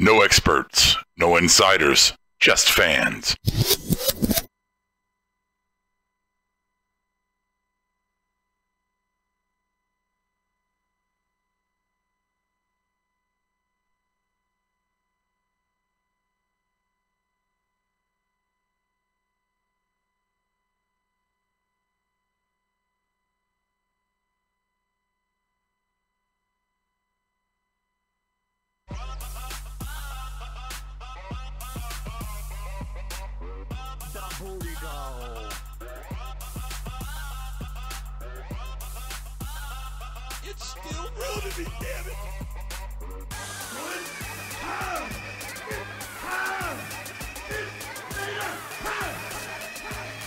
No experts, no insiders, just fans. It's still real to me, damn it!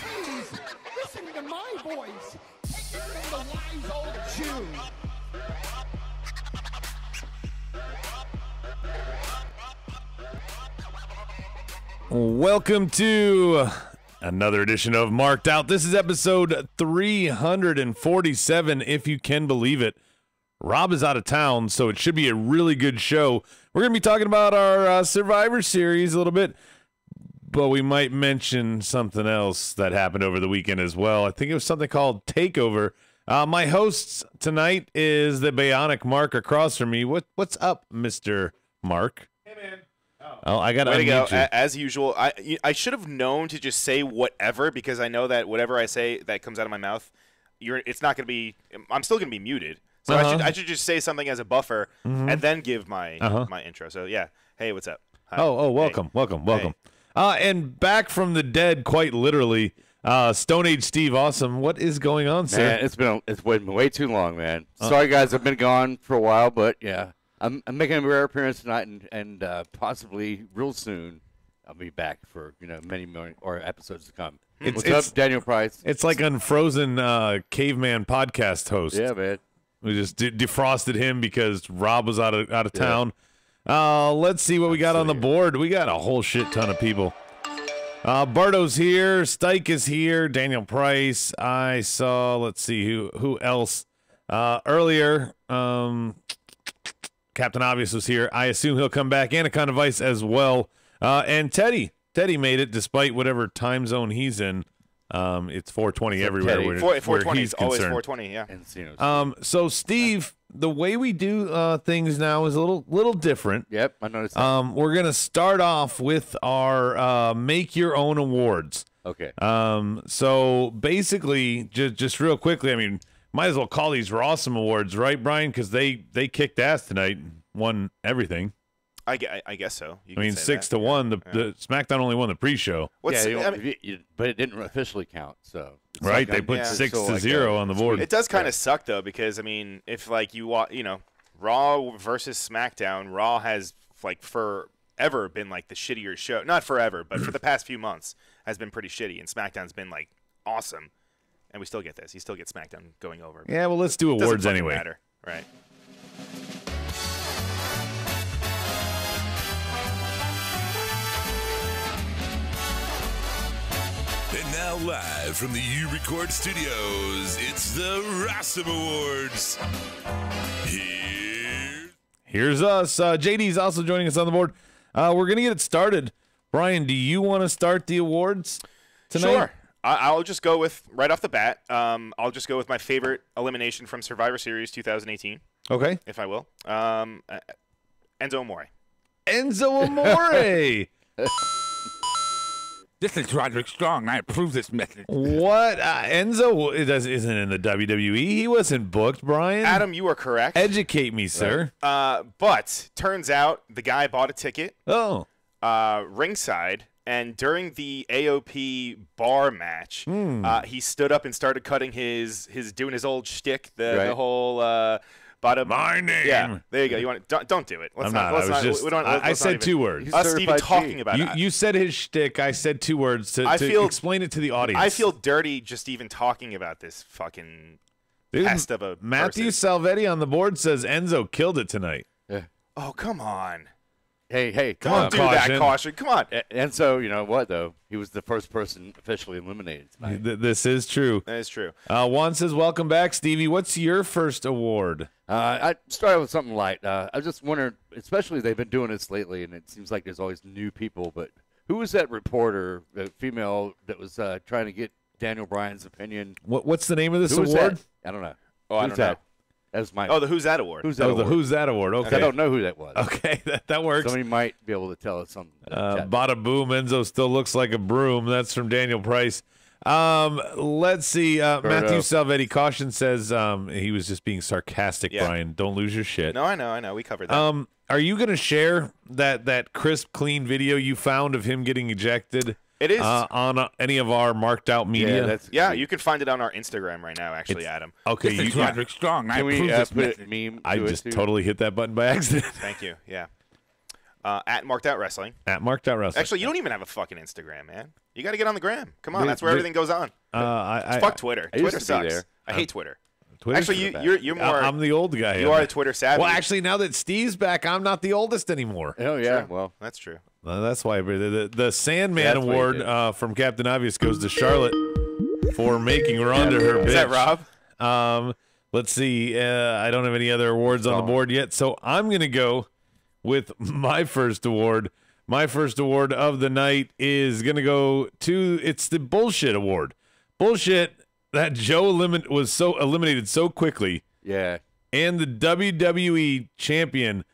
Please, listen to my voice. Take it from the wise old Jew. Welcome to another edition of Marked Out. This is episode 347, if you can believe it. Rob is out of town, so it should be a really good show. We're going to be talking about our Survivor Series a little bit, but we might mention something else that happened over the weekend as well. I think it was something called TakeOver. My host tonight is the Bionic Mark across from me. What's up, Mr. Mark? Hey, man. Oh, I got to Way to go. unmute you. As usual, I should have known to just say whatever, because I know that whatever I say that comes out of my mouth, it's not going to be – I'm still going to be muted. So I should just say something as a buffer and then give my my intro. So, yeah. Hey, what's up? Hi. Oh, welcome, Hey. welcome. Hey. And back from the dead, quite literally, Stone Age Steve Awesome. What is going on, sir? Man, it's been way too long, man. Sorry, guys, I've been gone for a while, but yeah, I'm making a rare appearance tonight, and possibly real soon I'll be back for many more episodes to come. What's up, Daniel Price? It's like Unfrozen caveman podcast host. Yeah, man. We just defrosted him because Rob was out of town. Let's see what we got on the board. We got a whole shit ton of people. Barto's here. Stike is here. Daniel Price. I saw. Let's see who else. Earlier, Captain Obvious was here. I assume he'll come back. Anaconda Vice as well. And Teddy. Teddy made it despite whatever time zone he's in. It's 420 everywhere. Teddy. Where 420 he's is always concerned. 420, yeah. And So Steve, the way we do things now is a little different. Yep, I noticed that. We're gonna start off with our make your own awards. Okay. So basically, just real quickly, I mean, might as well call these Rawsome Awards, right, Brian? Because they kicked ass tonight, and won everything. I guess so. You I mean, can say 6-1. that. The SmackDown only won the pre-show, What's, yeah, I mean, but it didn't officially count, so. It's right? like They I'm- put yeah. 6-0 on the board. it does kind of suck, though, because, I mean, if, like, Raw versus SmackDown, Raw has, like, forever been, like, the shittier show. Not forever, but for the past few months has been pretty shitty, and SmackDown's been, like, awesome. And we still get this. You still get SmackDown going over. Yeah, well, let's do Doesn't awards fucking anyway. matter. Right. And now live from the U-Record Studios, it's the Rawsome Awards. Here's us. JD's also joining us on the board. We're going to get it started. Brian, do you want to start the awards tonight? Sure. I'll just go with, right off the bat, I'll just go with my favorite elimination from Survivor Series 2018, Okay. if I will. Enzo Amore. Enzo Amore. This is Roderick Strong. I approve this message. What? Enzo isn't in the WWE. He wasn't booked, Brian. Adam, you are correct. Educate me, sir. But turns out the guy bought a ticket Oh. ringside, and during the AOP bar match, he stood up and started cutting doing his old shtick, the whole bottom. My name. Yeah, there you go. You want don't do it. Let's I'm not. not. Let's I was not. just. We don't, I let's not said even, two words. Us even Certified talking G. about it. You said his shtick. I said two words to explain it to the audience. I feel dirty just even talking about this fucking Dude, pest of a Matthew person. Salvetti on the board says Enzo killed it tonight. Oh, come on. Hey, Don't do Caution. that, Caution. Come on. And so, you know what, though? He was the first person officially eliminated tonight. This is true. That is true. Juan says, welcome back, Stevie. What's your first award? I started with something light. I just wondered, especially they've been doing this lately, and it seems like there's always new people, but who was that reporter, the female, that was trying to get Daniel Bryan's opinion? What's the name of this Who was award? that? I don't know. Oh, I Who's don't know. that? That was my. Oh, the Who's That Award. Who's that? Oh, award? the Who's That Award. Okay. I don't know who that was. Okay, that works. Somebody might be able to tell us something. Bada boom, Enzo still looks like a broom. That's from Daniel Price. Let's see. Matthew Salvetti, Caution says he was just being sarcastic, Yeah. Brian. Don't lose your shit. No, I know. We covered that. Are you going to share that crisp, clean video you found of him getting ejected? It is. On any of our marked out media? Yeah, you can find it on our Instagram right now, actually, Adam. Okay, This is Roderick Strong. I Can we approve this put message. a meme? I to it, just too? totally hit that button by accident. Thank you. Yeah. At Marked Out Wrestling. At marked out wrestling. Actually, you don't even have a fucking Instagram, man. You got to get on the gram. Come on, that's where everything goes on. Fuck Twitter. I used Twitter to be sucks. there. I hate Twitter. Twitter's Actually, for the you're best. more. I'm the old guy. You are the Twitter savvy. Well, actually, now that Steve's back, I'm not the oldest anymore. Oh yeah. True. Well, That's true. That's why the Sandman That's what you Award did. from Captain Obvious goes to Charlotte for making Ronda her bitch. Is that Rob? Let's see. I don't have any other awards on the board yet, so I'm going to go with my first award. My first award of the night is going to go to, it's the Bullshit Award. Bullshit that Joe was so eliminated so quickly, yeah. and the WWE champion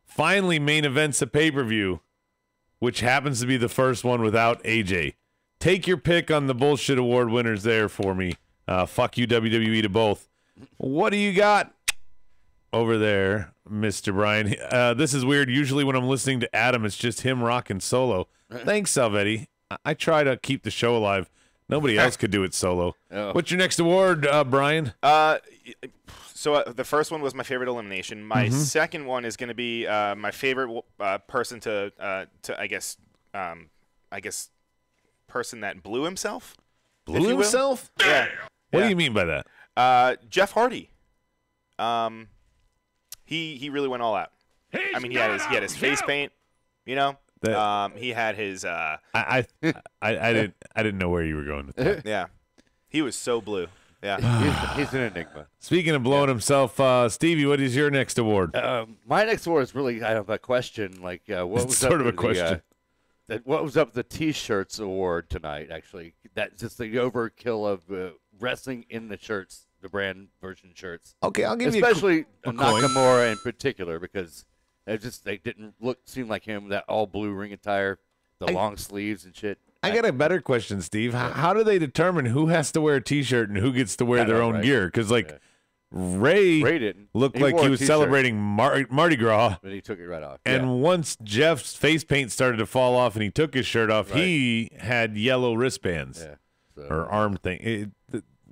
finally main events a pay-per-view, which happens to be the first one without AJ. Take your pick on the Bullshit Award winners there for me. Fuck you, WWE, to both. What do you got over there, Mr. Brian? This is weird. Usually when I'm listening to Adam, it's just him rocking solo. Thanks, Salvetti. I try to keep the show alive. Nobody else could do it solo. Oh. What's your next award, Brian? So the first one was my favorite elimination. My second one is going to be my favorite person to I guess person that blew himself. if Blew you will. himself? Yeah. What do Yeah. you mean by that? Jeff Hardy. He really went all out. I mean, he had his face paint. You know. He had his. I didn't know where you were going with that. Yeah. He was so blue. Yeah. He's an enigma. Speaking of blowing himself, Stevie, what is your next award? My next award is really kind of a question. Like, what was It's sort up of a with question. what was up with the T-shirts award tonight? Actually, that's just the overkill of wrestling in the shirts, the brand version shirts. Okay, I'll give Especially you a coin. Nakamura in particular, because they didn't seem like him. That all blue ring attire, the long sleeves and shit. I got a better question, Steve. How do they determine who has to wear a T-shirt and who gets to wear their own right? gear? Because Ray didn't. looked He like wore he a was T-shirt. celebrating Mardi Gras. But he took it right off. And once Jeff's face paint started to fall off and he took his shirt off, he had yellow wristbands Yeah. So, or arm thing.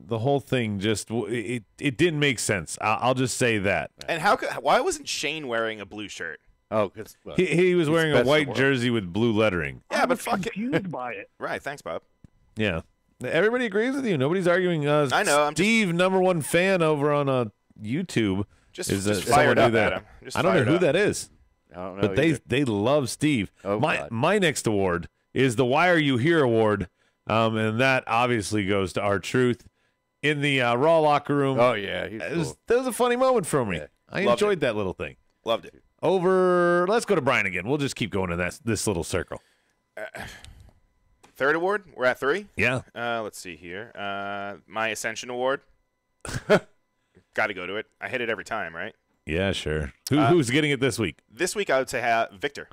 The whole thing just it didn't make sense. I'll just say that. And why wasn't Shane wearing a blue shirt? oh, because He was wearing the a best white in the world. jersey with blue lettering. Yeah, but fuck it. Confused by it. Right. Thanks, Bob. Yeah. Everybody agrees with you. Nobody's arguing. I know, I'm just- Steve, #1 fan over on YouTube. Just is just someone fired do up that. at him. Just I don't know fired who up. that is, I don't know. but either. they love Steve. Oh, God. My next award is the Why Are You Here award, and that obviously goes to R-Truth in the Raw locker room. Oh yeah, he's cool. That was a funny moment for me. Yeah. I Loved enjoyed that little thing. Loved it. Let's go to Brian again. We'll just keep going in this little circle. Third award. We're at 3. Yeah. Let's see here. My Ascension Award. Got to go to it. I hit it every time, right? Yeah, sure. Who's getting it this week? This week I would say Victor.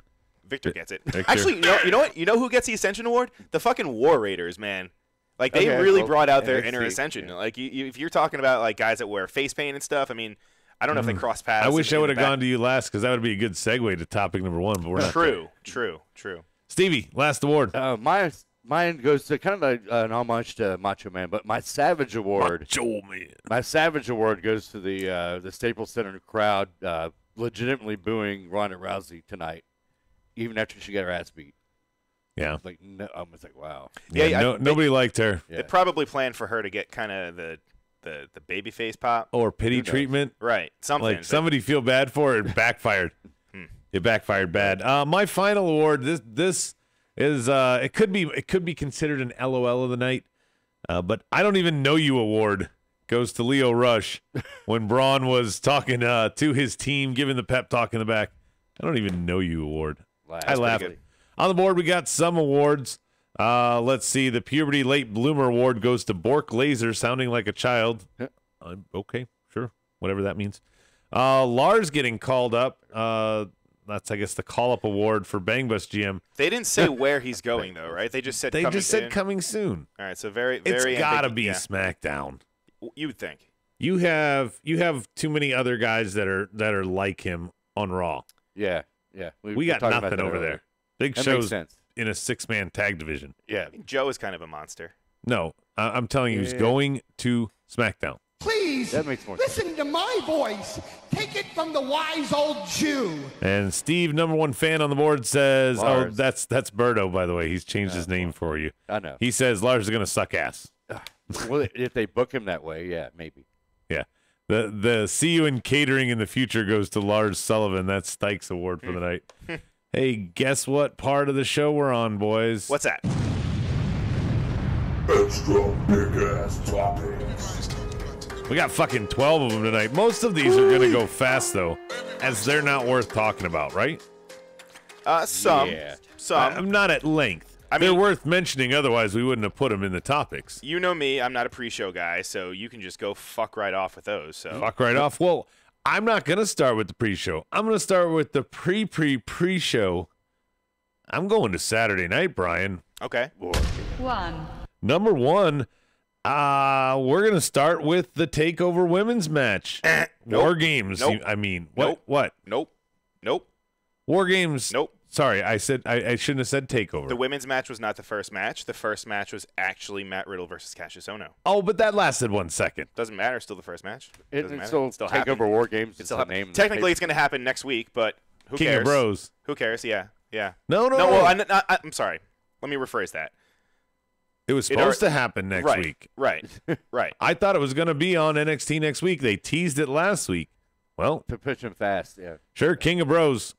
Victor gets it. Victor. Actually, you know what? You know who gets the Ascension Award? The fucking War Raiders, man. Like they Okay, really well, brought out their NXT, inner Ascension. yeah. Like if you're talking about like guys that wear face paint and stuff, I mean, I don't know if they cross paths. I wish in I would the have back. gone to you last because that would be a good segue to topic #1. But we're not. True. Stevie, last award. Mine goes to kind of an homage to Macho Man, but my Savage Award. Joel, man. My Savage Award goes to the Staples Center crowd, legitimately booing Ronda Rousey tonight, even after she got her ass beat. Yeah. Like, no, I was like, wow. Yeah, Nobody liked her. Yeah. They probably planned for her to get kind of the babyface pop. Or pity Who knows? treatment. Right. Something. Like somebody feel bad for her and backfired. It backfired bad. My final award. This is it could be considered an LOL of the night, but I don't even know you award goes to Leo Rush when Braun was talking to his team, giving the pep talk in the back. I don't even know you award. I laughed. On the board, we got some awards. Let's see. The Puberty Late Bloomer Award goes to Bork Laser, sounding like a child. Okay, sure. Whatever that means. Lars getting called up. That's, I guess, the call-up award for Bang Bus GM. They didn't say where he's going, though, right? They just said coming soon. All right, so very It's got to be SmackDown. You would think. You have too many other guys that are like him on Raw. Yeah. We got nothing over there. Big that Show's makes sense. in a 6-man tag division. Yeah, I mean, Joe is kind of a monster. No, I'm telling you, he's going to SmackDown. Please, That makes more sense. listen to my voice. Take it from the wise old Jew. And Steve, number one fan on the board, says, Lars. "Oh, that's Berto, by the way. He's changed his name for you." I know. He says Lars is going to suck ass. Well, if they book him that way, yeah, maybe. Yeah. The see you in catering in the future goes to Lars Sullivan. That's Stykes award for the night. Hey, guess what part of the show we're on, boys? What's that? Extra big ass topics. We got fucking 12 of them tonight. Most of these are going to go fast, though, as they're not worth talking about, right? Some. Yeah. Some. I'm not at length. I They're mean- worth mentioning, otherwise we wouldn't have put them in the topics. You know me. I'm not a pre-show guy, so you can just go fuck right off with those. So Fuck right off. Well, I'm not going to start with the pre-show. I'm going to start with the pre-pre-pre-show. I'm going to Saturday night, Brian. Okay. One. Number one, we're going to start with the TakeOver Women's match. War Games. Nope. I mean, what? Nope. What? Nope. War Games. Nope. Sorry, I said I shouldn't have said TakeOver. The women's match was not the first match. The first match was actually Matt Riddle versus Cassius Ohno. Oh, but that lasted 1 second. Doesn't matter. Still the first match. Doesn't matter. So Still take happened. over War Games. It still the happened. name. Technically, it's going to happen next week, but who King cares? of Bros. Who cares? Yeah. No. Well, I'm sorry. Let me rephrase that. It was supposed to happen next right, week. Right. I thought it was going to be on NXT next week. They teased it last week. Well, to push him fast. Yeah. sure, King of Bros.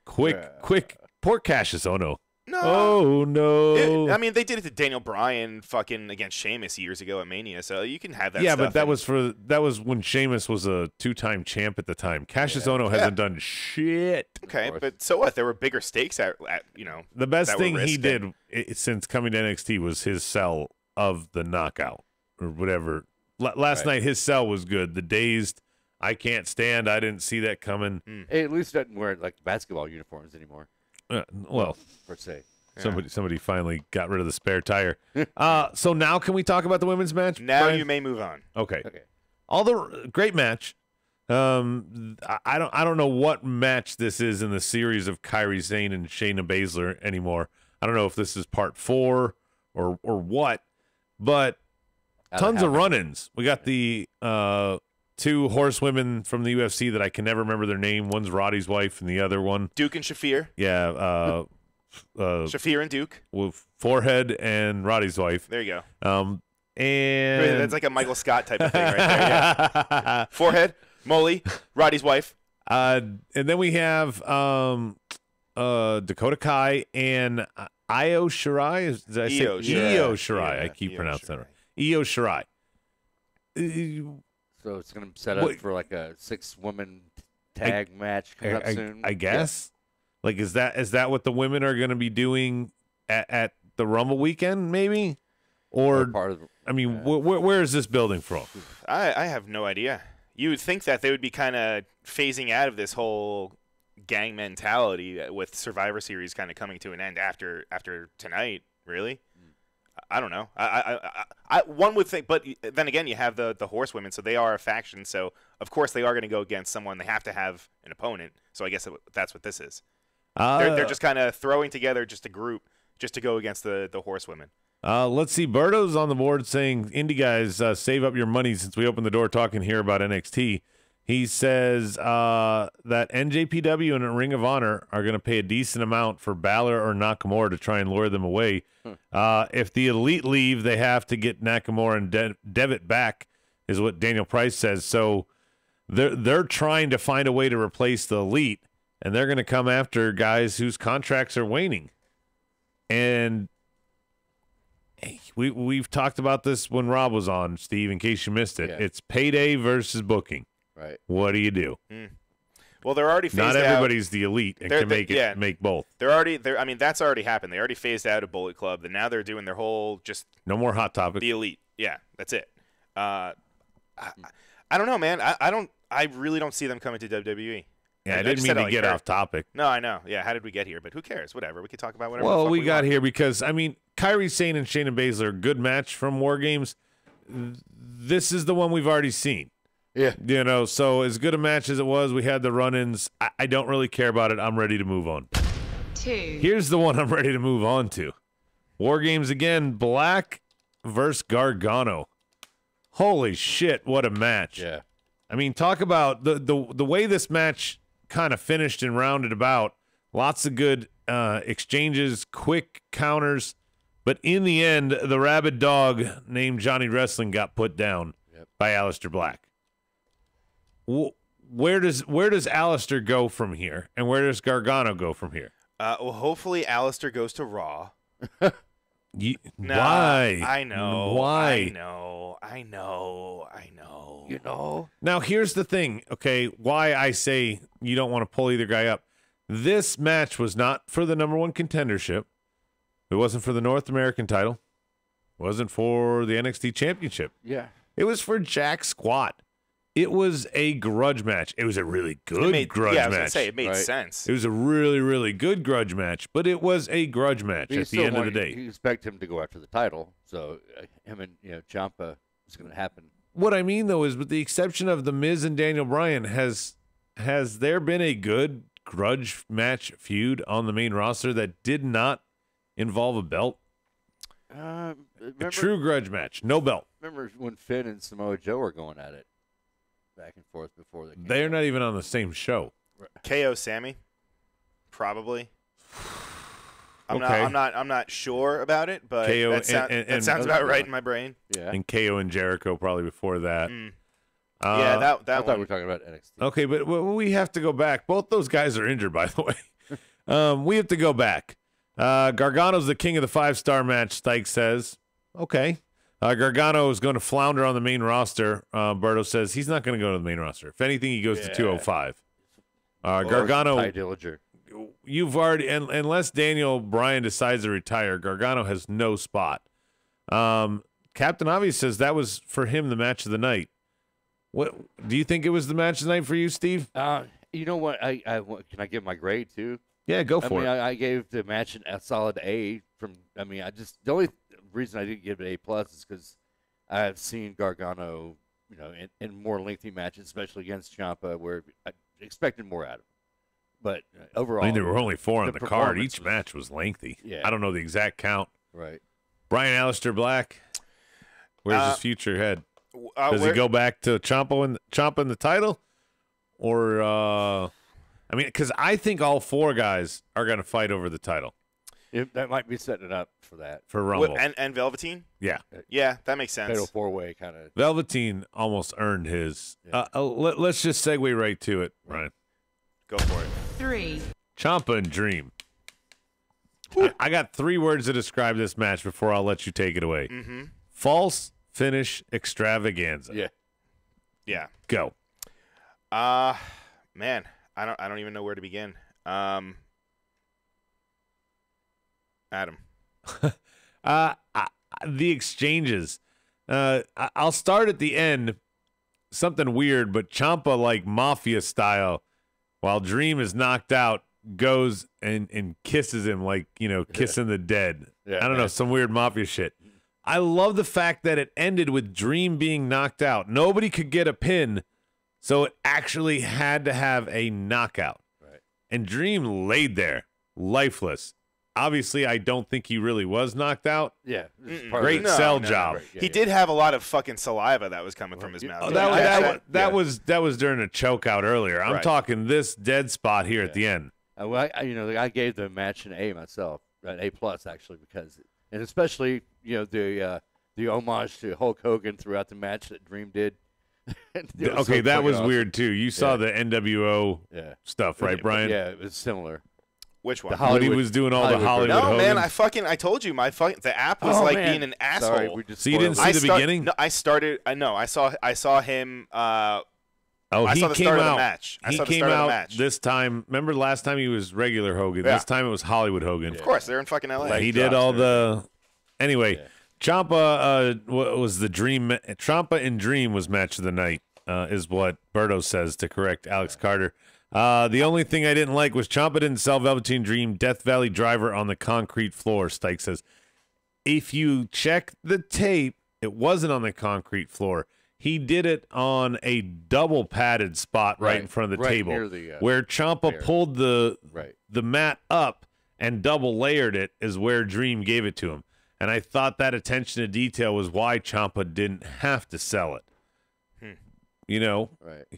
Quick. Poor Cassius Ohno. No. Oh, no. I mean, they did it to Daniel Bryan fucking against Sheamus years ago at Mania, so you can have that yeah, stuff. but that was when Sheamus was a 2-time champ at the time. Cassius Ohno hasn't done shit. Okay, but so what? There were bigger stakes at The best that were thing he risked, did since coming to NXT was his sell of the knockout or whatever. Last night, his sell was good. The dazed, I can't stand. I didn't see that coming. He at least doesn't wear like basketball uniforms anymore, Well, per se. somebody finally got rid of the spare tire. So now can we talk about the women's match? Now Brian? you may move on. Okay. Okay. All the great match. I don't know what match this is in the series of Kairi Sane and Shayna Baszler anymore. I don't know if this is part 4 or what, but tons of run-ins. We got the 2 horsewomen from the UFC that I can never remember their name. One's Roddy's wife and the other one. Duke and Shafir. Yeah. Shafir and Duke. With Forehead and Roddy's wife. There you go. And That's like a Michael Scott type of thing right there. Yeah. Forehead, Molly, Roddy's wife. and then we have Dakota Kai and Io Shirai. Did I say Io Shirai. Io Shirai? Yeah, I keep Io pronouncing that Shirai. right. Io Shirai. So it's going to set up Wait. for like a 6-woman tag match coming up soon. I guess. Like, is that what the women are going to be doing at the Rumble weekend? Maybe, or part of. I mean, where is this building from? I have no idea. You would think that they would be kind of phasing out of this whole gang mentality with Survivor Series kind of coming to an end after tonight. Really, I don't know. I one would think, but then again, you have the horsewomen, so they are a faction. So of course they are going to go against someone. They have to have an opponent. So I guess that's what this is. They're just kind of throwing together just a group just to go against the horsewomen. Let's see. Berto's on the board saying, "Indie guys, save up your money since we opened the door talking here about NXT." He says that NJPW and Ring of Honor are going to pay a decent amount for Balor or Nakamura to try and lure them away. If the Elite leave, they have to get Nakamura and Devitt back, is what Daniel Price says. So they're trying to find a way to replace the Elite. and they're going to come after guys whose contracts are waning. And we've talked about this when Rob was on, Steve, in case you missed it. Yeah. It's payday versus booking. Right. What do you do? Well, they're already phased Not out. everybody's the elite and can make both. I mean, that's already happened. They already phased out of Bullet Club. And now they're doing their whole just No more Hot Topic. the elite. Yeah, that's it. I don't know, man. I really don't see them coming to WWE. Yeah, I just didn't mean said it to like get Kurt. off topic. No, I know. Yeah, how did we get here? But who cares? Whatever. We can talk about whatever. Well, the fuck we got want. here because, I mean, Kairi Sane and Shayna Baszler, good match from War Games. This is the one we've already seen. Yeah. You know, so as good a match as it was, we had the run-ins. I don't really care about it. I'm ready to move on. 2, Here's the one I'm ready to move on to. War Games again, Black versus Gargano. Holy shit, what a match. Yeah. I mean, talk about the way this match kind of finished and rounded about. Lots of good exchanges, quick counters. But in the end, the rabid dog named Johnny Wrestling got put down by Aleister Black. Where does Aleister go from here? And where does Gargano go from here? Well, hopefully Alistair goes to Raw. Why? I know. Why? I know. You know. Now, here's the thing, okay, why I say you don't want to pull either guy up. This match was not for the number one contendership. It wasn't for the North American title. It wasn't for the NXT Championship. Yeah. It was for Jack Squat. It was a grudge match. It was a really good grudge yeah, I was match. gonna say it made Right. sense. It was a really, really good grudge match, but it was a grudge match But you at the still end of the want- day. You expect him to go after the title, so him and Ciampa is going to happen. What I mean, though, is with the exception of The Miz and Daniel Bryan, has there been a good grudge match feud on the main roster that did not involve a belt? A true grudge match, no belt. Remember when Finn and Samoa Joe were going at it back and forth before they came They're out? not even on the same show. KO Sammy, probably. I'm Okay. not sure about it, but KO that sounds about right in my brain. Yeah. And KO and Jericho probably before that. Yeah, that I thought one. we were talking about NXT. Okay, but we have to go back. Both those guys are injured, by the way. We have to go back. Gargano's the king of the 5-star match, Stike says. Okay. Gargano is going to flounder on the main roster. Berto says he's not going to go to the main roster. If anything, he goes to 205. Gargano, Ty Dillinger. you've already, unless Daniel Bryan decides to retire, Gargano has no spot. Captain Obvious says that was for him the match of the night. What do you think it was the match of the night for you, Steve? You know what? Can I give my grade too? Yeah, go for it. I gave the match a solid A. The only reason I didn't give it A+ is because I've seen Gargano, in more lengthy matches, especially against Ciampa, where I expected more out of him. But overall, I mean, there were only 4 on the card. performance Each was- match was lengthy. Yeah. I don't know the exact count. right? Brian Aleister Black, where's his future head? Does he Where- go back to Ciampa in the title? Or, I mean, because I think all 4 guys are going to fight over the title That might be setting it up for that for Rumble. and Velveteen? Yeah. Yeah, that makes sense. fatal 4-way kind of. Velveteen almost earned his. Yeah. Let's just segue right to it, Ryan. Go for it. 3, Ciampa and Dream. I got 3 words to describe this match before I'll let you take it away. Mm-hmm. False finish extravaganza. Yeah. Yeah. Go. Man, I don't even know where to begin. Adam. The exchanges. I'll start at the end. Something weird, but Ciampa, like mafia style, while Dream is knocked out, goes and kisses him like, kissing the dead. Yeah, I don't know, man. some weird mafia shit. I love the fact that it ended with Dream being knocked out. Nobody could get a pin, so it actually had to have a knockout. Right. And Dream laid there, lifeless. Obviously, I don't think he really was knocked out. Yeah. this is Mm-mm. part of Great it. sell job. Right, yeah, He yeah. did have a lot of fucking saliva that was coming from his mouth. Oh, Yeah, that was during a choke out earlier. I'm Right. talking this dead spot here at the end. Well, I gave the match an A myself, an A+ actually, because, and especially the homage to Hulk Hogan throughout the match that Dream did. Okay, that was weird too. You saw the NWO stuff, right, Brian? Yeah, it was similar. Which one? When he was doing all the Hollywood No, Hogan? man, I told you, the app was being an asshole. Sorry, So you didn't see the beginning? No, I saw him. I He saw the came start of the out. match. He came out this time. Remember last time he was regular Hogan. Yeah. This time it was Hollywood Hogan. Of course, they're in fucking LA. He did all the. Anyway, Ciampa was the Dream. Ciampa and Dream was match of the night, is what Berto says to correct Alex Carter. The only thing I didn't like was Ciampa didn't sell Velveteen Dream Death Valley Driver on the concrete floor. Stike says, if you check the tape, it wasn't on the concrete floor. He did it on a double padded spot right in front of the table, where Ciampa pulled the mat up and double layered it is where Dream gave it to him. And I thought that attention to detail was why Ciampa didn't have to sell it. You know,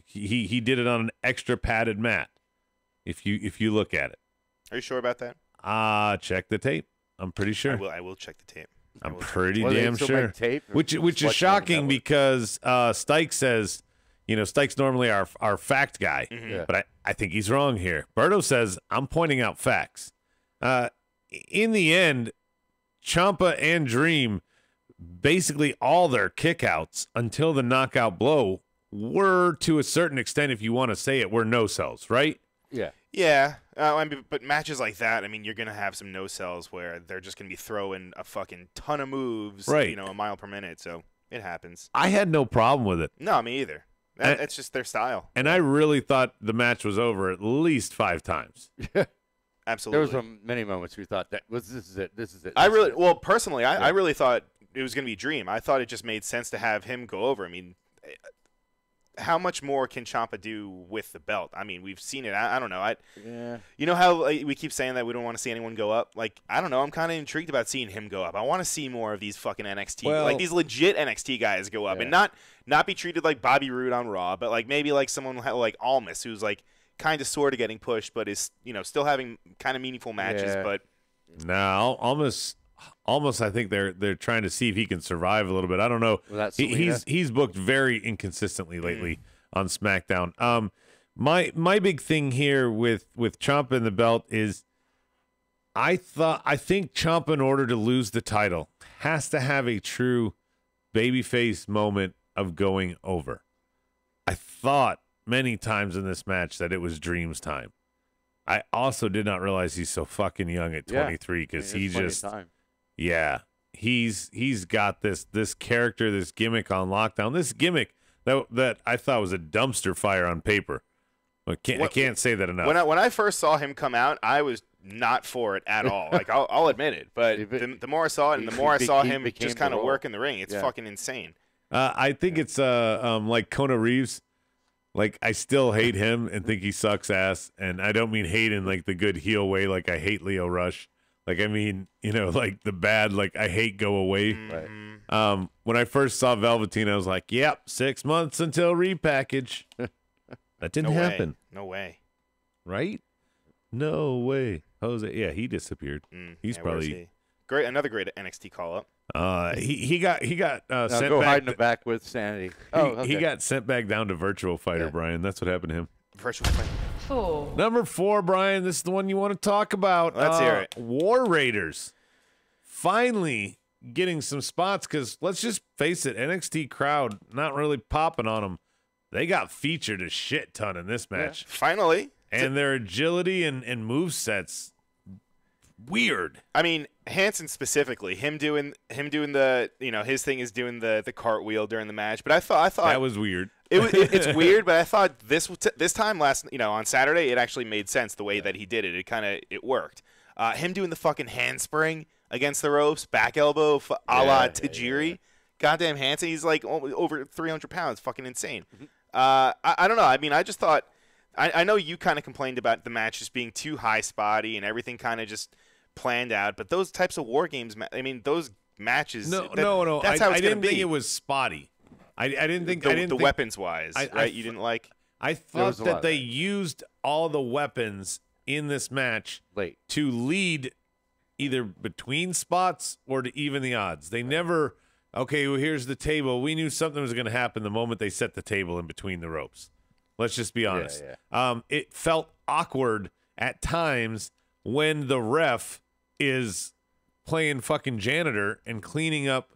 he did it on an extra padded mat. If you look at it, are you sure about that? Check the tape. I'm pretty sure. I will check the tape. I'm pretty damn sure. Which is shocking because Stike says, Stike's normally our fact guy, but I think he's wrong here. Berto says I'm pointing out facts. In the end, Ciampa and Dream, basically all their kickouts until the knockout blow were, to a certain extent, if you want to say it, were no-sells, right? Yeah. Yeah. But matches like that, you're going to have some no-sells where they're just going to be throwing a fucking ton of moves, a mile per minute, so it happens. I had no problem with it. No, me either. That's just their style. And I really thought the match was over at least 5 times. Absolutely. There was many moments we thought this is it. Personally, I really thought it was going to be Dream. I thought it just made sense to have him go over. How much more can Ciampa do with the belt? We've seen it. I don't know. You know how we keep saying that we don't want to see anyone go up? I don't know. I'm kind of intrigued about seeing him go up. I want to see more of these fucking NXT, these legit NXT guys go up, and not be treated like Bobby Roode on Raw, but maybe someone like Almas, who's kind of sort of getting pushed, but is still having kind of meaningful matches. But now almost I think they're trying to see if he can survive a little bit. I don't know. He's booked very inconsistently lately on SmackDown. My big thing here with Ciampa in the belt is I think Ciampa, in order to lose the title, has to have a true babyface moment of going over. I thought many times in this match that it was Dream's time. I also did not realize he's so fucking young at 23 because he just he's got this character, this gimmick on lockdown. This gimmick that I thought was a dumpster fire on paper. I can't say that enough. When I first saw him come out, I was not for it at all. I'll admit it. But the more I saw it, and the more I saw him just kind of work in the ring, it's fucking insane. I think it's like Kona Reeves. I still hate him and think he sucks ass, and I don't mean hate in the good heel way. I hate Leo Rush. The bad. I hate go away. Right. When I first saw Velveteen, I was like, "Yep, 6 months until repackage." That didn't happen. No way. Right? No way. Jose, yeah, he disappeared. He's probably great. Another great NXT call up. He got sent go back hide in the back with Sanity. He got sent back down to Virtual Fighter, Brian. That's what happened to him. Virtual Fighter. 4. Number 4, Brian. This is the one you want to talk about. Let's hear it. War Raiders finally getting some spots because let's just face it, NXT crowd not really popping on them. They got featured a shit ton in this match. Finally. And their agility and move-sets, weird. Hanson specifically, him doing the, his thing is doing the cartwheel during the match. But I thought that was weird. It's weird, but I thought this time on Saturday, it actually made sense the way that he did it. It worked. Him doing the fucking handspring against the ropes, back elbow, a la Tajiri. Yeah. Goddamn Hanson, he's over 300 pounds, fucking insane. I don't know. I just thought. I know you kind of complained about the match just being too high spotty and everything kind of just planned out, but those types of war games, those matches. No. That's how it's I didn't think it was spotty. I didn't think the weapons wise, right? You didn't like. I thought that they used all the weapons in this match to lead either between spots or to even the odds. They never okay, well, here's the table. We knew something was going to happen the moment they set the table in between the ropes. Let's just be honest. It felt awkward at times when the ref is playing fucking janitor and cleaning up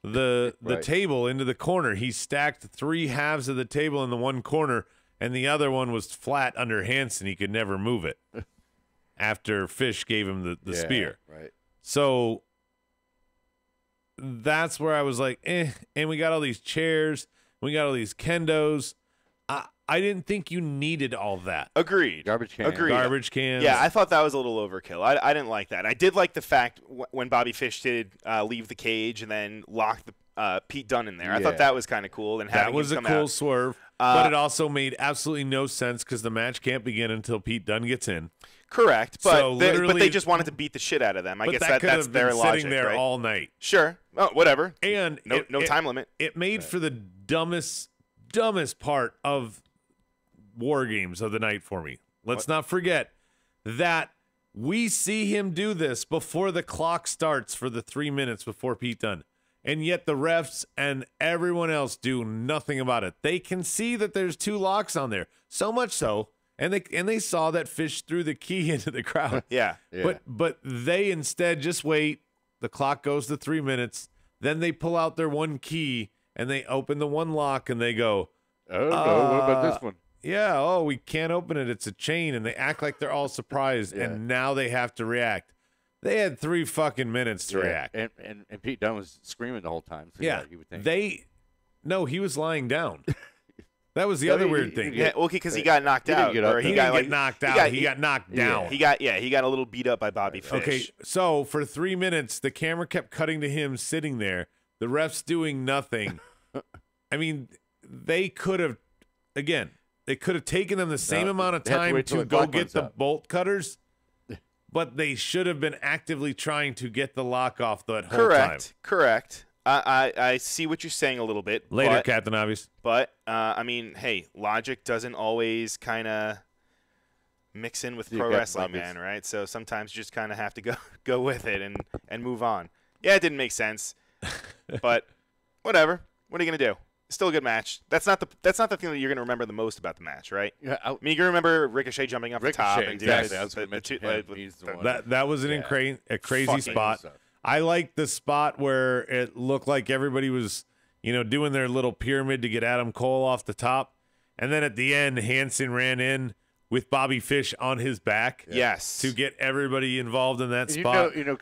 the table into the corner. He stacked 3 halves of the table in the one corner, and the other one was flat under Hansen. He could never move it after Fish gave him the spear. Right. So that's where I was like, and we got all these chairs. We got all these kendos. I didn't think you needed all that. Agreed. Garbage cans. Agreed. Garbage cans. Yeah, I thought that was a little overkill. I didn't like that. I did like the fact when Bobby Fish did leave the cage and then lock Pete Dunne in there. I thought that was kind of cool. And that was a cool swerve, but it also made absolutely no sense because the match can't begin until Pete Dunne gets in. Correct, but So but they just wanted to beat the shit out of them. I But guess that could that's have their been logic, sitting there right? all night. Sure. Oh, whatever. And no time limit. It made for the dumbest part of War Games of the night for me. Let's not forget that we see him do this before the clock starts for the 3 minutes before Pete Dunne. And yet the refs and everyone else do nothing about it. They can see that there's 2 locks on there. So much so, and they saw that Fish threw the key into the crowd. Yeah. But they instead just wait. The clock goes to 3 minutes. Then they pull out their 1 key and they open the 1 lock and they go, Oh, no. What about this one? yeah, we can't open it. It's a chain. And they act like they're all surprised. And now they have to react. They had 3 fucking minutes to react. And Pete Dunne was screaming the whole time. So you would think. He was lying down. That was the other weird thing. Yeah, well, because he got knocked out. He got didn't get knocked out. He got knocked down. He got a little beat up by Bobby Fish. Okay, so for 3 minutes, the camera kept cutting to him sitting there. The refs doing nothing. I mean, they could have, again, taken them the same amount of time to go get the bolt cutters, but they should have been actively trying to get the lock off that whole time. Correct. I see what you're saying a little bit. Later, Captain Obvious. But, I mean, hey, logic doesn't always kind of mix in with pro wrestling, man, right? So sometimes you just kind of have to go with it and move on. Yeah, it didn't make sense, but whatever. What are you going to do? Still a good match. That's not the thing that you're going to remember the most about the match, right? Yeah, I mean, you're going to remember Ricochet jumping off the top. And exactly. I was going to mention him. That was a crazy spot. I liked the spot where it looked like everybody was, doing their little pyramid to get Adam Cole off the top. And then at the end, Hansen ran in with Bobby Fish on his back. Yes. To get everybody involved in that spot. You knew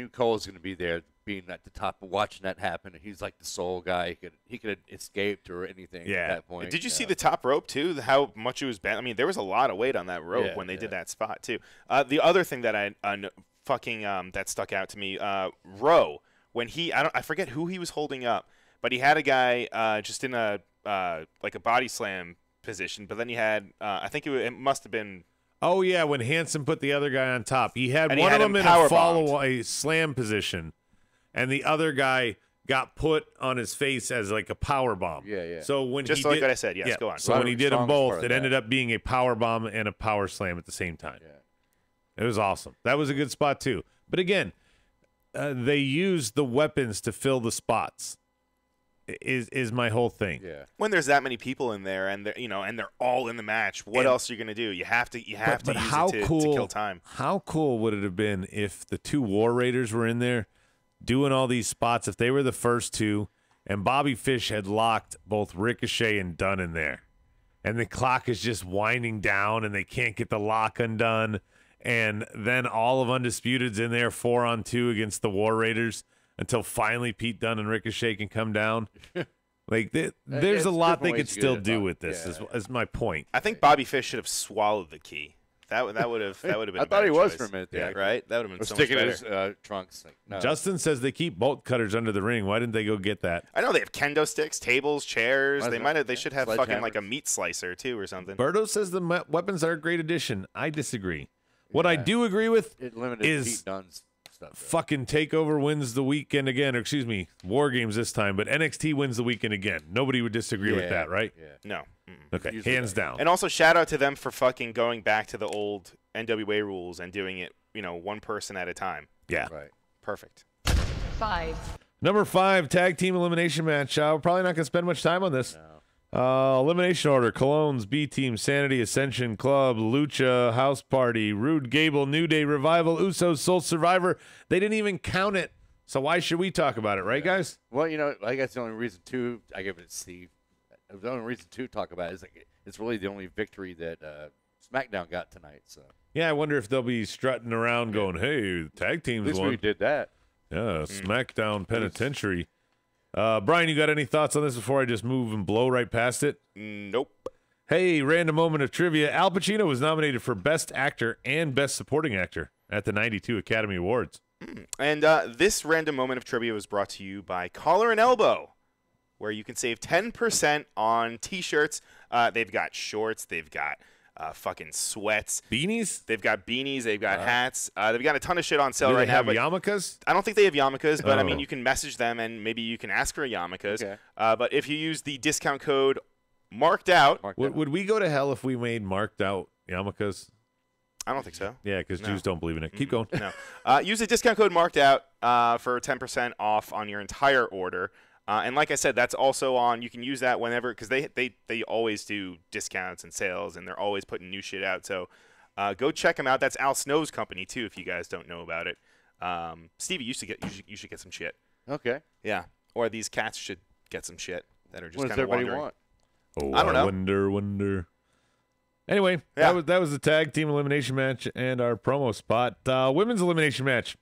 Cole was going to be there being at the top and watching that happen. He's like the soul guy. He could have escaped or anything at that point. Did you see the top rope, too? How much it was bent? I mean, there was a lot of weight on that rope when they did that spot, too. The other thing that that stuck out to me, Rowe, when I forget who he was holding up, but he had a guy just in a like a body slam position, but then he had I think it must have been. Oh yeah, when Hansen put the other guy on top, he had one of them in a slam position, and the other guy got put on his face as like a power bomb. Yeah. So when just like what I said, yes, go on. So when he did them both, it ended up being a power bomb and a power slam at the same time. Yeah. It was awesome. That was a good spot too. But again, they used the weapons to fill the spots. Is my whole thing. Yeah. When there's that many people in there and they're all in the match, what else are you gonna do? You have to use it to kill time. How cool would it have been if the 2 War Raiders were in there doing all these spots? If they were the first 2, and Bobby Fish had locked both Ricochet and Dunne in there, and the clock is just winding down, and they can't get the lock undone. And then all of Undisputed's in there 4-on-2 against the War Raiders until finally Pete Dunne and Ricochet can come down. Like there's a lot they could still do with this. Is my point. I think Bobby Fish should have swallowed the key. That would have been. I thought he was for a minute. Yeah, right. That would have been so much sticking better. his trunks. Like, no. Justin says they keep bolt cutters under the ring. Why didn't they go get that? I know they have kendo sticks, tables, chairs. They should have fucking like a meat slicer too or something. Berto says the weapons are a great addition. I disagree. What I do agree with is Pete Dunne's stuff. Fucking TakeOver wins the weekend again. Or excuse me, War Games this time, but NXT wins the weekend again. Nobody would disagree with that, right? Yeah. No. Okay, Usually hands down. And also shout out to them for fucking going back to the old NWA rules and doing it, one person at a time. Yeah. Right. Perfect. 5. Number 5, tag team elimination match. We're probably not going to spend much time on this. Elimination order: Cologne's B Team, Sanity, Ascension Club, Lucha, House Party, Rude Gable, New Day, Revival, Usos, Soul Survivor. They didn't even count it, so why should we talk about it, right, guys? Well, you know, I guess the only reason to I give it to Steve. The only reason to talk about it is like it's really the only victory that SmackDown got tonight. So Yeah, I wonder if they'll be strutting around going, "Hey, the tag at teams least won." we did that. Yeah, SmackDown Penitentiary. Brian, you got any thoughts on this before I just move and blow right past it? Nope. Hey, random moment of trivia. Al Pacino was nominated for Best Actor and Best Supporting Actor at the 92 Academy Awards. And this random moment of trivia was brought to you by Collar and Elbow, where you can save 10% on T-shirts. They've got shorts. They've got fucking sweats. Beanies? They've got beanies. They've got hats. They've got a ton of shit on sale Do they right now. have but yarmulkes? I don't think they have yarmulkes, but I Oh. mean, you can message them and maybe you can ask for a yarmulkes. Okay. But if you use the discount code marked out, Would we go to hell if we made marked out yarmulkes? I don't think so. Yeah, because No. Jews don't believe in it. Keep going. No. Use the discount code marked out for 10% off on your entire order. And like I said, that's also on. You can use that whenever, because they always do discounts and sales, and they're always putting new shit out. So go check them out. That's Al Snow's company too. If you guys don't know about it, Stevie you should get some shit. Okay. Yeah, or these cats should get some shit that are just What does kind of everybody wandering. want? Oh, I don't know. Wonder. Anyway, Yeah. that was the tag team elimination match and our promo spot. Women's elimination match.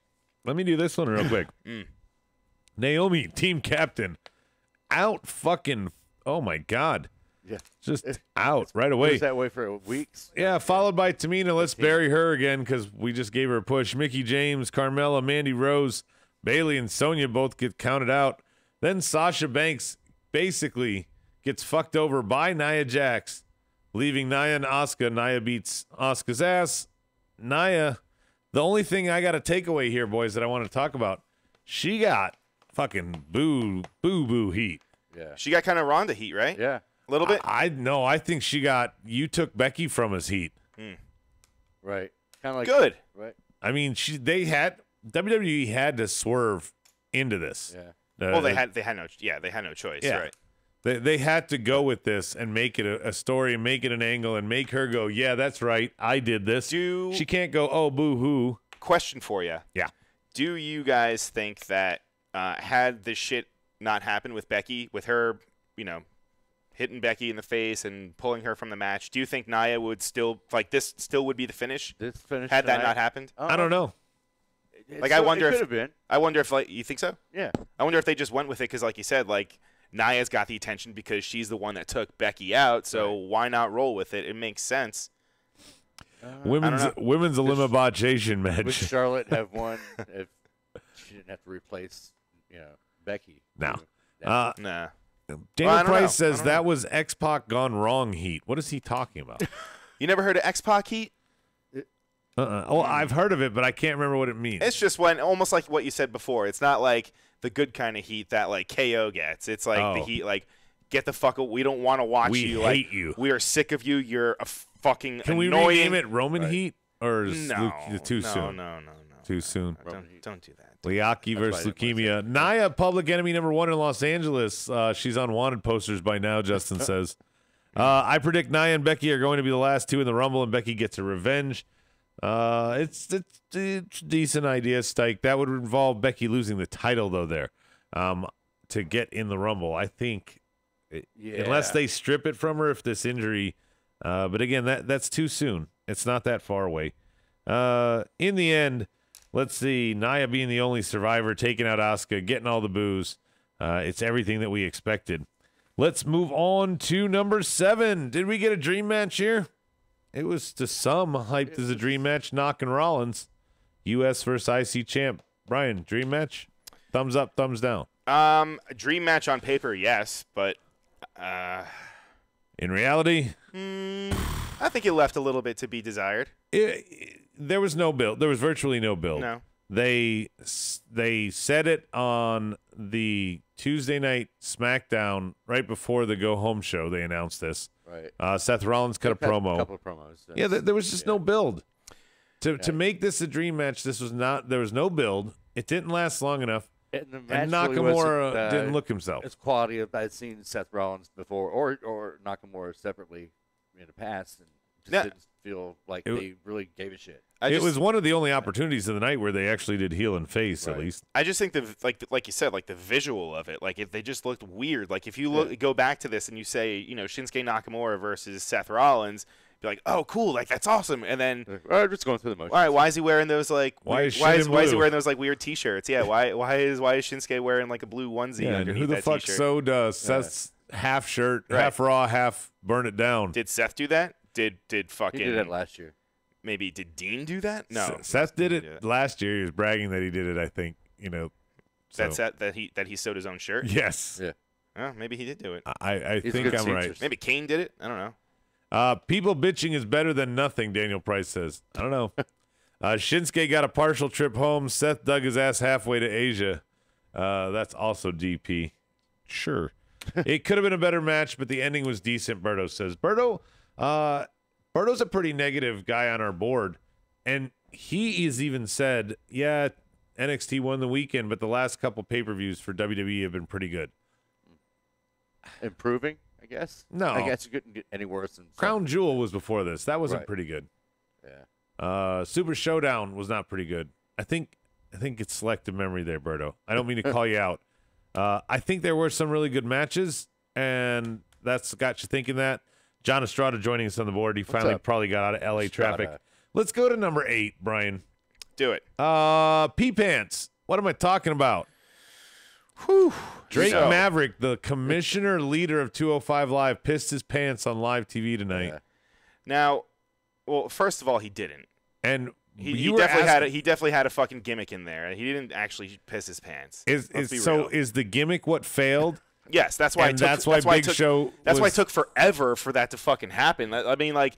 Let me do this one real quick. Naomi, team captain, out fucking. Oh my God, Yeah. just out right It away. was that way for weeks. Yeah, followed by Tamina. Let's bury her again because we just gave her a push. Mickey James, Carmella, Mandy Rose, Bailey, and Sonya both get counted out. Then Sasha Banks basically gets fucked over by Nia Jax, leaving Nia and Asuka. Nia beats Asuka's ass. Nia, the only thing I got a takeaway here, boys, that I want to talk about, she got fucking boo heat. Yeah. She got kind of Ronda heat, right? Yeah. A little bit. I know. I think she got, you took Becky from us heat. Right. Kind of like Good. Right. I mean, WWE had to swerve into this. Yeah. Well, they had no choice, Yeah. right? They had to go with this and make it a story and make it an angle and make her go, yeah, that's right, I did this. She can't go, oh, boo-hoo. Question for you. Yeah. Do you guys think that had this shit not happened with Becky, with her, hitting Becky in the face and pulling her from the match, do you think Nia would still, this still would be the finish? This finish Had that tonight- not happened? I don't know. I wonder it if could have been. I wonder if you think so? Yeah. I wonder if they just went with it because, like you said, Nia's got the attention because she's the one that took Becky out. So why not roll with it? It makes sense. Women's elimination Would match. Charlotte have won if she didn't have to replace, Becky? No. Nah. Daniel Well, I don't know. Price I says don't that know. was X-Pac gone wrong heat. What is he talking about? You never heard of X-Pac heat? Oh, I've heard of it, but I can't remember what it means. It's just when, almost like what you said before. It's not like the good kind of heat that KO gets. It's like the heat get the fuck out. We don't want to watch We you. hate you. We are sick of you. You're a fucking Can we annoying. rename it Roman Heat? Or is No, too soon? No. Too soon. Don't do that. Liaki versus leukemia. Nia, public enemy number 1 in Los Angeles. She's on wanted posters by now, Justin says. I predict Nia and Becky are going to be the last 2 in the Rumble, and Becky gets her revenge. It's a decent idea, Stike. That would involve Becky losing the title, though, there, to get in the Rumble. I think, unless they strip it from her if this injury. But again, that's too soon. It's not that far away. In the end, let's see. Nia being the only survivor, taking out Asuka, getting all the boos. It's everything that we expected. Let's move on to number 7. Did we get a dream match here? It was to some hyped as a dream match. Knock and Rollins, U.S. versus IC champ. Brian, dream match? Thumbs up, thumbs down. A dream match on paper, yes, but In reality, I think it left a little bit to be desired. there was no build. There was virtually no build. No. They said it on the Tuesday night SmackDown right before the Go Home show. They announced this. Right. Seth Rollins cut a promo. A couple of promos. Yeah, there was just no build. To make this a dream match, there was no build. It didn't last long enough. And the match And really Nakamura wasn't, didn't look himself. As quality of I'd seen Seth Rollins before, or Nakamura separately in the past, and just didn't feel like they really gave a shit. It was one of the only opportunities of the night where they actually did heel and face, at least. I just think like you said, like the visual of it, like if they just looked weird. Like if you go back to this and you say, you know, Shinsuke Nakamura versus Seth Rollins, be like, oh, cool, like that's awesome. And then just going through the motions. All right, why is he wearing those like? Why is he wearing those like weird T-shirts? Yeah, why is Shinsuke wearing like a blue onesie? Yeah, underneath who the that fuck T-shirt? sewed Seth's half shirt, half Raw, half Burn It Down? Did Seth do that? Did fucking? He did it last year. Maybe did Dean do that? No, Seth did it last year. He was bragging that he did it. I think That's that he sewed his own shirt. Yes. Yeah. Oh, maybe he did do it. I He's think a good I'm right. seamstress. Maybe Kane did it. I don't know. People bitching is better than nothing, Daniel Price says. I don't know. Shinsuke got a partial trip home. Seth dug his ass halfway to Asia. That's also DP. Sure. It could have been a better match, but the ending was decent, Berto says. Berto's a pretty negative guy on our board, and he has even said, yeah, NXT won the weekend, but the last couple pay-per-views for WWE have been pretty good. Improving, I guess. No. I guess you couldn't get any worse than Crown Jewel was before this. That wasn't pretty good. Yeah. Super Showdown was not pretty good. I think it's selective memory there, Berto. I don't mean to call you out. I think there were some really good matches, and that's got you thinking that. John Estrada joining us on the board. He finally probably got out of L.A. traffic. Let's go to number 8, Brian. Do it. P-Pants. What am I talking about? Whew. Drake Maverick, the commissioner leader of 205 Live, pissed his pants on live TV tonight. Yeah. Now, well, first of all, he didn't. And he definitely had a fucking gimmick in there. He didn't actually piss his pants. Is the gimmick what failed? Yes, that's why. That's why it took forever for that to fucking happen. I mean, like,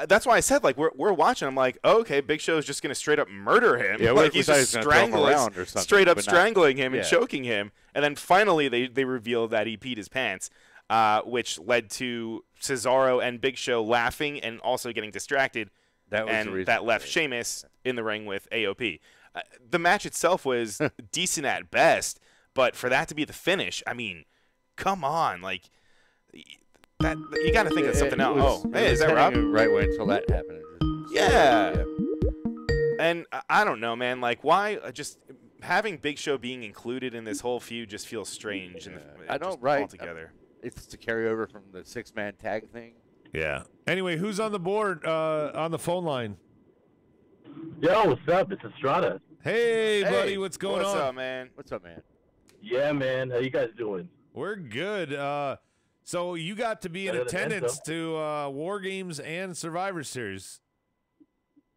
that's why I said, like, we're watching. I'm like, oh, okay, Big Show is just gonna straight up murder him. Yeah, like he's just straight up strangling him and Yeah. choking him. And then finally, they revealed that he peed his pants, which led to Cesaro and Big Show laughing and also getting distracted. That was the reason. That left Sheamus in the ring with AOP. The match itself was decent at best. But for that to be the finish, I mean, come on, like that you got to think of something else. Hey, is that Rob? Right way until that happened. Yeah. And I don't know, man. Like, why just having Big Show being included in this whole feud just feels strange. I don't right altogether. It's the carryover from the 6-man tag thing. Yeah. Anyway, who's on the board on the phone line? Yo, what's up? It's Estrada. Hey, buddy, what's going on? What's up, man? What's up, man? Yeah, man. How you guys doing? We're good. So you got to be in attendance to War Games and Survivor Series.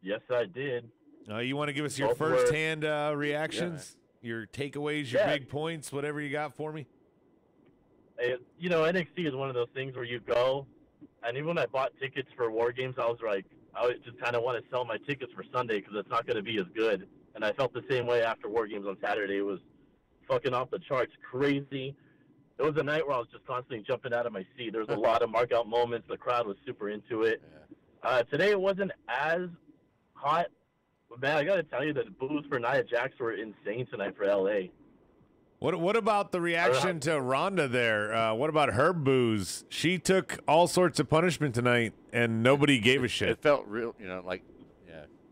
Yes, I did. You want to give us your first-hand reactions, your takeaways, your big points, whatever you got for me? You know, NXT is one of those things where you go, and even when I bought tickets for War Games, I was like, I just kind of want to sell my tickets for Sunday because it's not going to be as good. And I felt the same way after War Games on Saturday. It was fucking off the charts, crazy. It was a night where I was just constantly jumping out of my seat. There was a lot of mark-out moments. The crowd was super into it. Today it wasn't as hot. But, man, I got to tell you that the boos for Nia Jax were insane tonight for L.A. What about the reaction to Rhonda there? What about her boos? She took all sorts of punishment tonight, and nobody gave a shit. It felt real, like,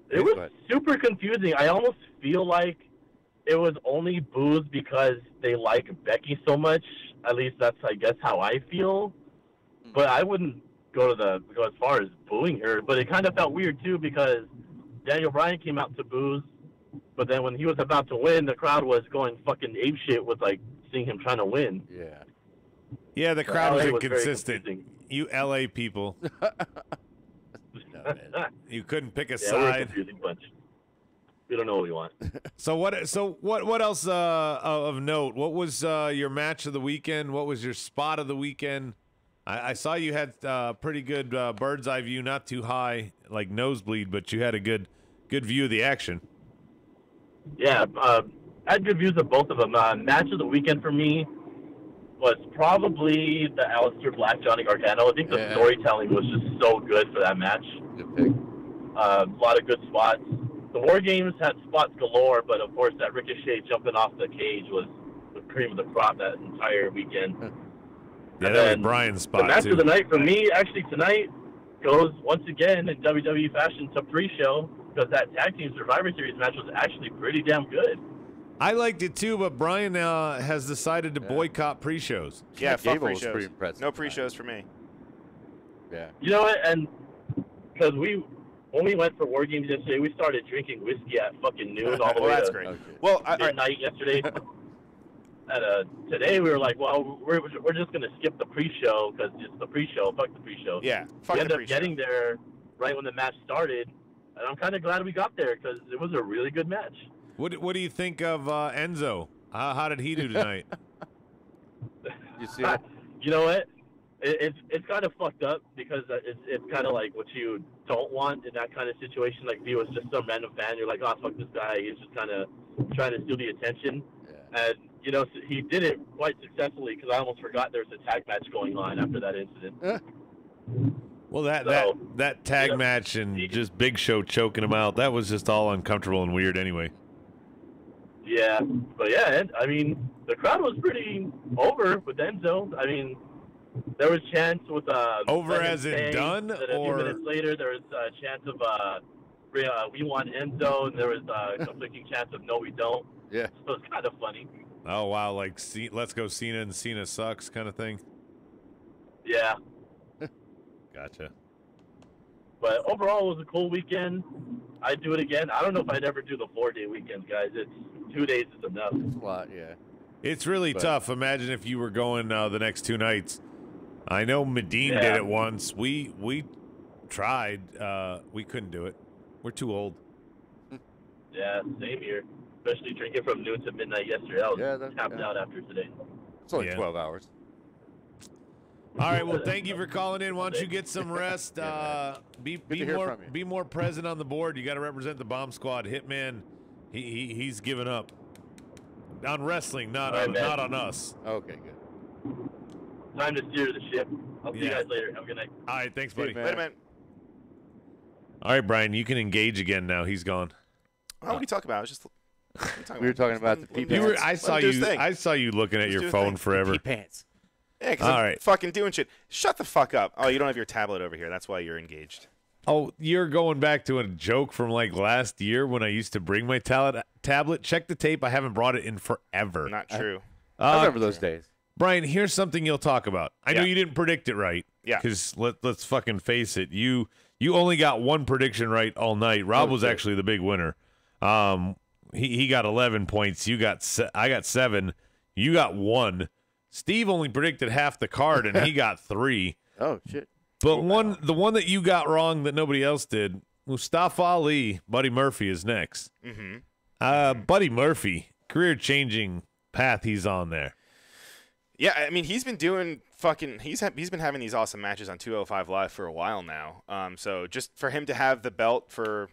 It was super confusing. I almost feel like it was only boos because they like Becky so much. At least that's, I guess, how I feel. But I wouldn't go as far as booing her. But it kind of felt weird, too, because Daniel Bryan came out to boos. But then when he was about to win, the crowd was going fucking apeshit with, like, seeing him trying to win. Yeah. Yeah, the crowd was LA inconsistent. You LA people. You couldn't pick a Yeah, we're a side. confusing bunch. We don't know what we want. So what else of note? What was your match of the weekend? What was your spot of the weekend? I saw you had pretty good bird's eye view, not too high, like nosebleed, but you had a good view of the action. Yeah, I had good views of both of them. Match of the weekend for me was probably the Aleister Black Johnny Gargano. I think the storytelling was just so good for that match. Good pick. A lot of good spots. the War Games had spots galore, but of course that Ricochet jumping off the cage was the cream of the crop that entire weekend. Yeah, And that was then Brian's the spot match too. of the night for me, actually tonight, goes once again in WWE fashion to pre-show, because that Tag Team Survivor Series match was actually pretty damn good. I liked it too, but Brian has decided to boycott pre-shows. Yeah, fuck Gable was pre-shows. pretty impressive No tonight. pre-shows for me. Yeah. You know what? And because when we went for War Games yesterday, we started drinking whiskey at fucking noon all the Well, way that's to great. Okay. Well, all right. midnight yesterday. And today we were like, well, we're just gonna skip the pre-show because it's the pre-show. Fuck the pre-show. Yeah, fuck We the ended up pre-show. getting there right when the match started, and I'm kind of glad we got there because it was a really good match. What do you think of Enzo? How did he do tonight? You see it? You know what? It's kind of fucked up because it's kind of like what you don't want in that kind of situation. Like if he was just some random fan, you're like, oh fuck this guy. He's just kind of trying to steal the attention. Yeah. And you know he did it quite successfully because I almost forgot there was a tag match going on after that incident. Well, that So, that tag yeah. match and just Big Show choking him out, that was just all uncomfortable and weird anyway. Yeah, but yeah, and, I mean the crowd was pretty over with Enzo. I mean, there was chants with Over let him as in stay, done, and then a or- few minutes later there was chants of we want Enzo, and there was conflicting chants of no we don't. Yeah. So it's kind of funny. Oh wow, like let's go Cena and Cena sucks kind of thing. Yeah, Gotcha. but overall it was a cool weekend. I'd do it again. I don't know if I'd ever do the 4-day weekends, guys. It's 2 days is enough. It's a lot, yeah. It's really But- tough. Imagine if you were going the next 2 nights. I know Medine did Yeah. it once. We tried. We couldn't do it. We're too old. Yeah, same here. Especially drinking from noon to midnight yesterday. I was Yeah, that- tapped yeah. out after today. It's only Yeah. 12 hours. All right. Well, thank you for calling in. Why don't you get some rest? Be to hear more from you. be more present on the board. You got to represent the bomb squad. Hitman, he's given up on wrestling, not All right, on, man. not on us. Okay, good. Time to steer the ship. I'll see you Yeah. guys later. Have a good night. All right. Thanks, buddy. man. Wait a minute. All right, Brian. You can engage again now. He's gone. What are we talking about? I was just. We were talking about the Let him pee do You his- were. I let him saw do his you. thing. I saw you looking at Just your do his phone thing. forever. Pee pants. Yeah, because All I'm right. fucking doing shit. Shut the fuck up. Oh, you don't have your tablet over here. That's why you're engaged. Oh, you're going back to a joke from like last year when I used to bring my tablet. Check the tape. I haven't brought it in forever. Not true. I remember those days. Brian, here's something you'll talk about. I know Yeah. you didn't predict it right. Yeah. Because let's fucking face it. You only got one prediction right all night. Rob was Okay. actually the big winner. He got 11 points. I got 7. You got 1. Steve only predicted half the card and he got 3. Oh, shit. But the one that you got wrong that nobody else did, Mustafa Ali, Buddy Murphy is next. Mm-hmm. Buddy Murphy, career-changing path he's on there. Yeah, I mean, he's been doing fucking. He's been having these awesome matches on 205 Live for a while now. So just for him to have the belt for,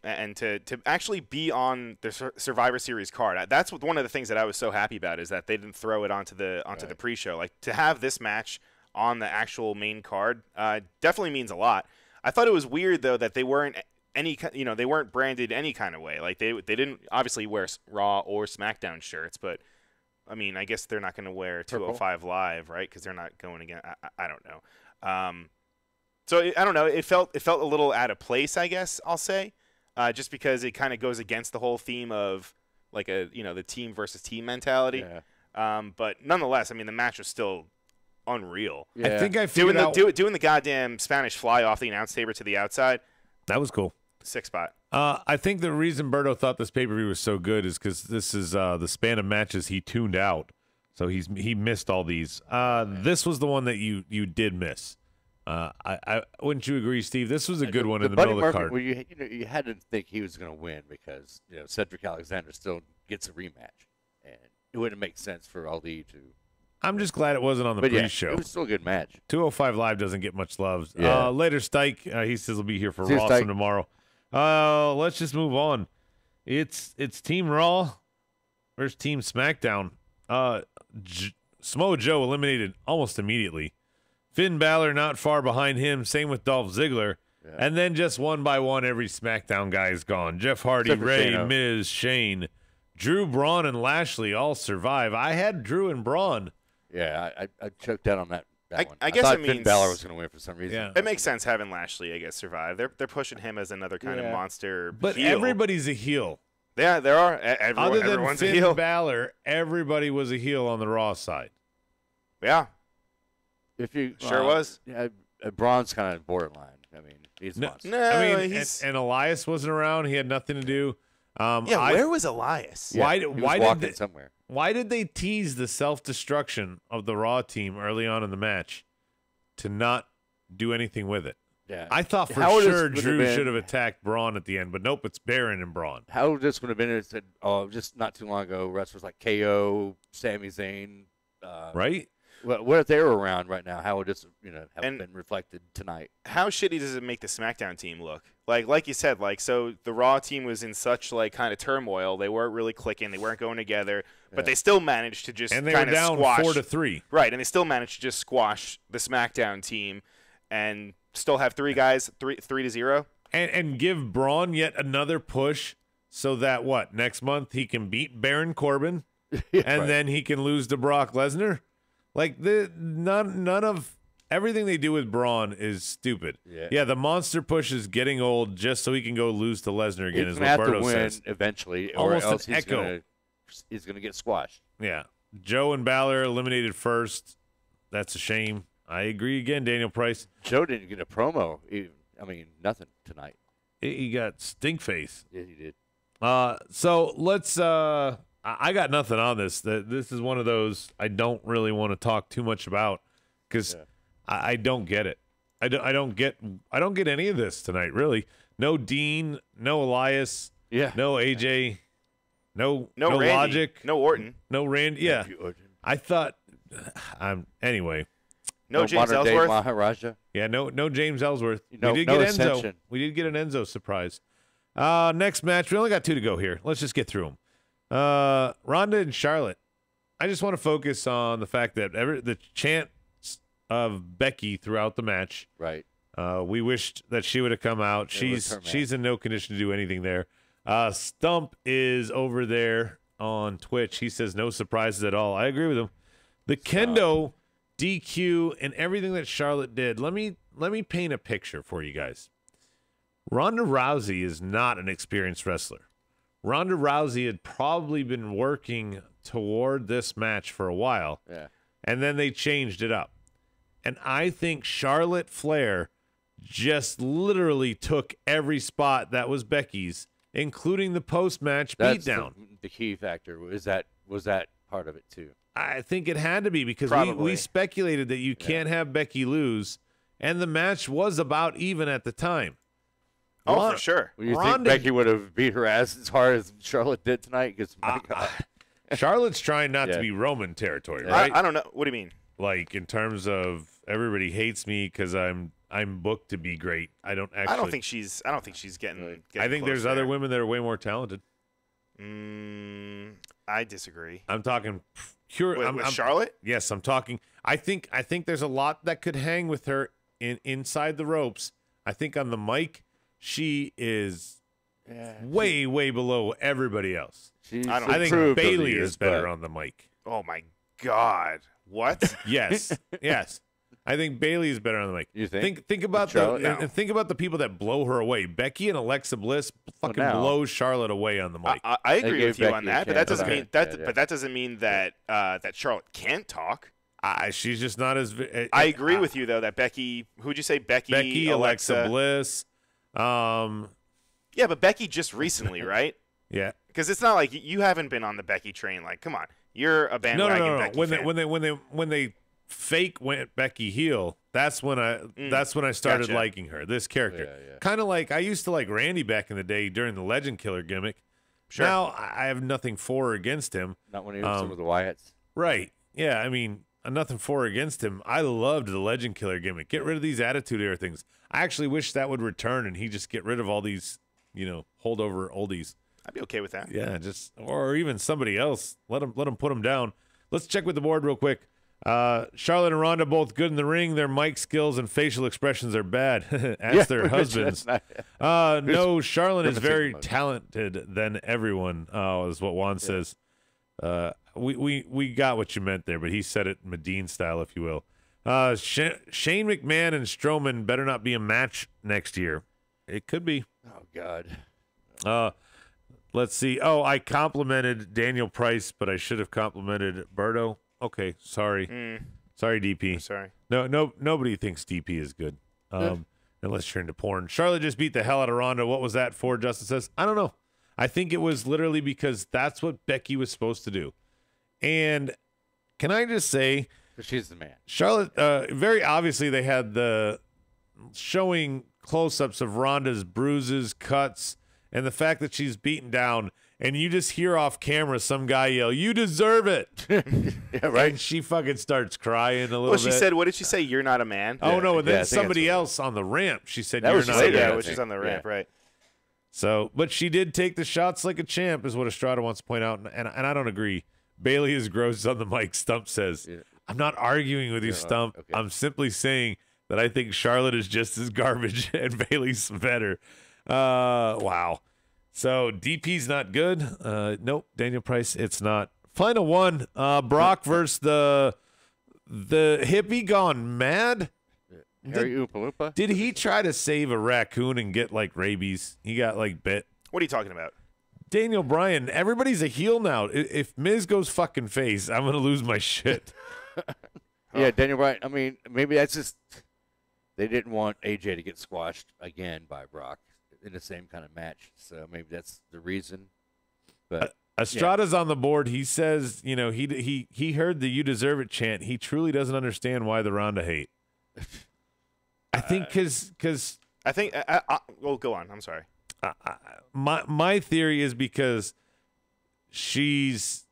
and to actually be on the Survivor Series card, that's one of the things that I was so happy about is that they didn't throw it onto the pre-show. Like to have this match on the actual main card definitely means a lot. I thought it was weird though that they weren't they weren't branded any kind of way. Like they didn't obviously wear Raw or SmackDown shirts, but I mean, I guess they're not going to wear 205 Live, right? Because they're not going again. I don't know. So I don't know. It felt a little out of place, I guess I'll say, just because it kind of goes against the whole theme of like the team versus team mentality. Yeah. But nonetheless, I mean, the match was still unreal. Yeah. I think I figured out Doing the goddamn Spanish fly off the announce table to the outside, that was cool. 6 spot. I think the reason Berto thought this pay-per-view was so good is because this is the span of matches he tuned out, so he missed all these. This was the one that you did miss. I wouldn't you agree, Steve? This was a good one in the Buddy middle of the Murphy, card. well, you had to think he was going to win because Cedric Alexander still gets a rematch, and it wouldn't make sense for Ali to. I'm just glad it wasn't on the But yeah, pre-show. it was still a good match. 205 Live doesn't get much love. Yeah. Later, Stike, he says he'll be here for See you, Raw Stike. tomorrow. Let's just move on. It's Team Raw versus Team SmackDown. Samoa Joe eliminated almost immediately. Finn Balor not far behind him. Same with Dolph Ziggler. And then just one by one, every SmackDown guy is gone. Jeff Hardy, Except for Ray, Shane. Miz, Shane, Drew, Braun, and Lashley all survive. I had Drew and Braun. Yeah, I choked out on that one. I guess thought it Finn means- Balor was going to win for some reason. Yeah. It makes sense having Lashley, I guess, survive. They're pushing him as another kind of monster. But heel. everybody's a heel. Yeah, there are. Other than Everyone's a Finn heel. Balor, everybody was a heel on the Raw side. Yeah, If you sure was. Yeah, Braun's kind of borderline. I mean, he's a No, monster. No, I mean, he's. and Elias wasn't around. He had nothing to do. Where was Elias? Why? He was Why walking did they, somewhere? Why did they tease the self-destruction of the Raw team early on in the match to not do anything with it? Yeah, I thought for How would sure this would Drew have been- should have attacked Braun at the end, but nope, it's Baron and Braun. How this would have been is that just not too long ago, wrestlers like KO, Sami Zayn, Right? what if they were around right now? How would this have And- been reflected tonight? How shitty does it make the SmackDown team look? Like you said, so the Raw team was in such kind of turmoil. They weren't really clicking. They weren't going together. But they still managed to just And they were kind of down squash 4-3. Right, and they still managed to just squash the SmackDown team and still have three guys 3-0. And give Braun yet another push so that next month he can beat Baron Corbin and then he can lose to Brock Lesnar. Like none of everything they do with Braun is stupid. Yeah. The monster push is getting old just so he can go lose to Lesnar again. He's Is gonna have what to Berto win says. eventually, Almost or else an echo. he's gonna get squashed. Yeah, Joe and Balor eliminated first. That's a shame. I agree again, Daniel Price. Joe didn't get a promo. I mean, nothing tonight. He got stink face. Yeah, he did. So let's. I got nothing on this. This is one of those I don't really want to talk too much about because I don't get it. I don't get any of this tonight. Really, no Dean, no Elias, no AJ, no Randy, Logic, no Orton, no Randy. Yeah, I thought. Anyway. no James modern day Ellsworth. Maharaja. Yeah, no James Ellsworth. No- we did no get Ascension. Enzo. We did get an Enzo surprise. Next match, we only got 2 to go here. Let's just get through them. Ronda and Charlotte. I just want to focus on the fact that the chants of Becky throughout the match. Right. We wished that she would have come out. It was her She's in no condition to do anything there. Stump is over there on Twitch. He says no surprises at all. I agree with him. The kendo, DQ, and everything that Charlotte did. Let me paint a picture for you guys. Ronda Rousey is not an experienced wrestler. Ronda Rousey had probably been working toward this match for a while. Yeah. And then they changed it up. And I think Charlotte Flair just literally took every spot that was Becky's, including the post-match That's beatdown. the key factor. Was that part of it too? I think it had to be because Probably. we speculated that you can't have Becky lose, and the match was about even at the time. Oh, for sure. Well, you think Ronda- Becky would have beat her ass as hard as Charlotte did tonight? Because my God, Charlotte's trying not to Yeah. be Roman territory, right? I don't know. What do you mean? Like in terms of everybody hates me because I'm booked to be great. I don't actually. I don't think she's getting. I think there's other women that are way more talented. I disagree. I'm talking pure. With Charlotte? Yes, I'm talking. I think there's a lot that could hang with her inside the ropes. I think on the mic, she is way below everybody else. she's I don't- I think improved over the Bailey years, is better but- on the mic. Oh my God! What? Yes, yes. I think Bailey is better on the mic. You think? Think about Charlotte? and think about the people that blow her away. Becky and Alexa Bliss fucking now- blow Charlotte away on the mic. I agree gave with you Becky on a that, but that chance. doesn't Okay. mean that. Yeah. But that doesn't mean that that Charlotte can't talk. She's just not as. I agree with you though that Becky. Who'd you say? Becky, Alexa Bliss. Yeah, but Becky just recently, right? Yeah. Because it's not like you haven't been on the Becky train. Like, come on, you're a bandwagon No. Becky When fan. when they fake went Becky heel, that's when I started Gotcha. liking her. This character, Yeah. kind of like I used to like Randy back in the day during the Legend Killer gimmick. Sure. Now I have nothing for or against him. Not when he was with the Wyatts. Right. Yeah. I mean, nothing for or against him. I loved the Legend Killer gimmick. Get rid of these Attitude Era things. I actually wish that would return and he just get rid of all these, holdover oldies. I'd be okay with that. Yeah, or even somebody else. Let them put them down. Let's check with the board real quick. Charlotte and Ronda both good in the ring. Their mic skills and facial expressions are bad. Ask their husbands. No, Charlotte is very talented than everyone. Is what Juan says. We got what you meant there, but he said it Medine style, if you will. Shane McMahon and Strowman better not be a match next year. It could be. Oh God. Let's see. Oh, I complimented Daniel Price, but I should have complimented Berto. Okay, sorry. Sorry, DP. I'm sorry. No, nobody thinks DP is good. Unless you're into porn. Charlotte just beat the hell out of Ronda. What was that for? Justin says. I don't know. I think it was literally because that's what Becky was supposed to do. And can I just say, she's the man. Charlotte, very obviously they had the showing close-ups of Ronda's bruises, cuts, and the fact that she's beaten down, and you just hear off camera some guy yell, "You deserve it." Yeah, right. And she fucking starts crying a little Well, bit. she said, what did she say? You're not a man? Oh, no, and then I think somebody that's what else on the ramp, she said, That "You're was not just- a man." Yeah, I which is think. on the ramp, right. So, but she did take the shots like a champ, is what Estrada wants to point out, and I don't agree. Bailey is gross on the mic. Stump says, "I'm not arguing with you, Stump. okay. I'm simply saying that I think Charlotte is just as garbage and Bailey's better." Wow. So DP's not good. Nope. Daniel Price, it's not. Final one. Brock versus the hippie gone mad. Harry Oompa Loompa? Did he try to save a raccoon and get like rabies? He got like bit. What are you talking about? Daniel Bryan, everybody's a heel now. If Miz goes fucking face, I'm going to lose my shit. Yeah, Daniel Bryan. I mean, maybe that's just they didn't want AJ to get squashed again by Brock in the same kind of match. So maybe that's the reason. But Estrada's on the board. He says, he heard the "You deserve it" chant. He truly doesn't understand why the Ronda hate. I think because I think. Well, go on. I'm sorry. my theory is because she's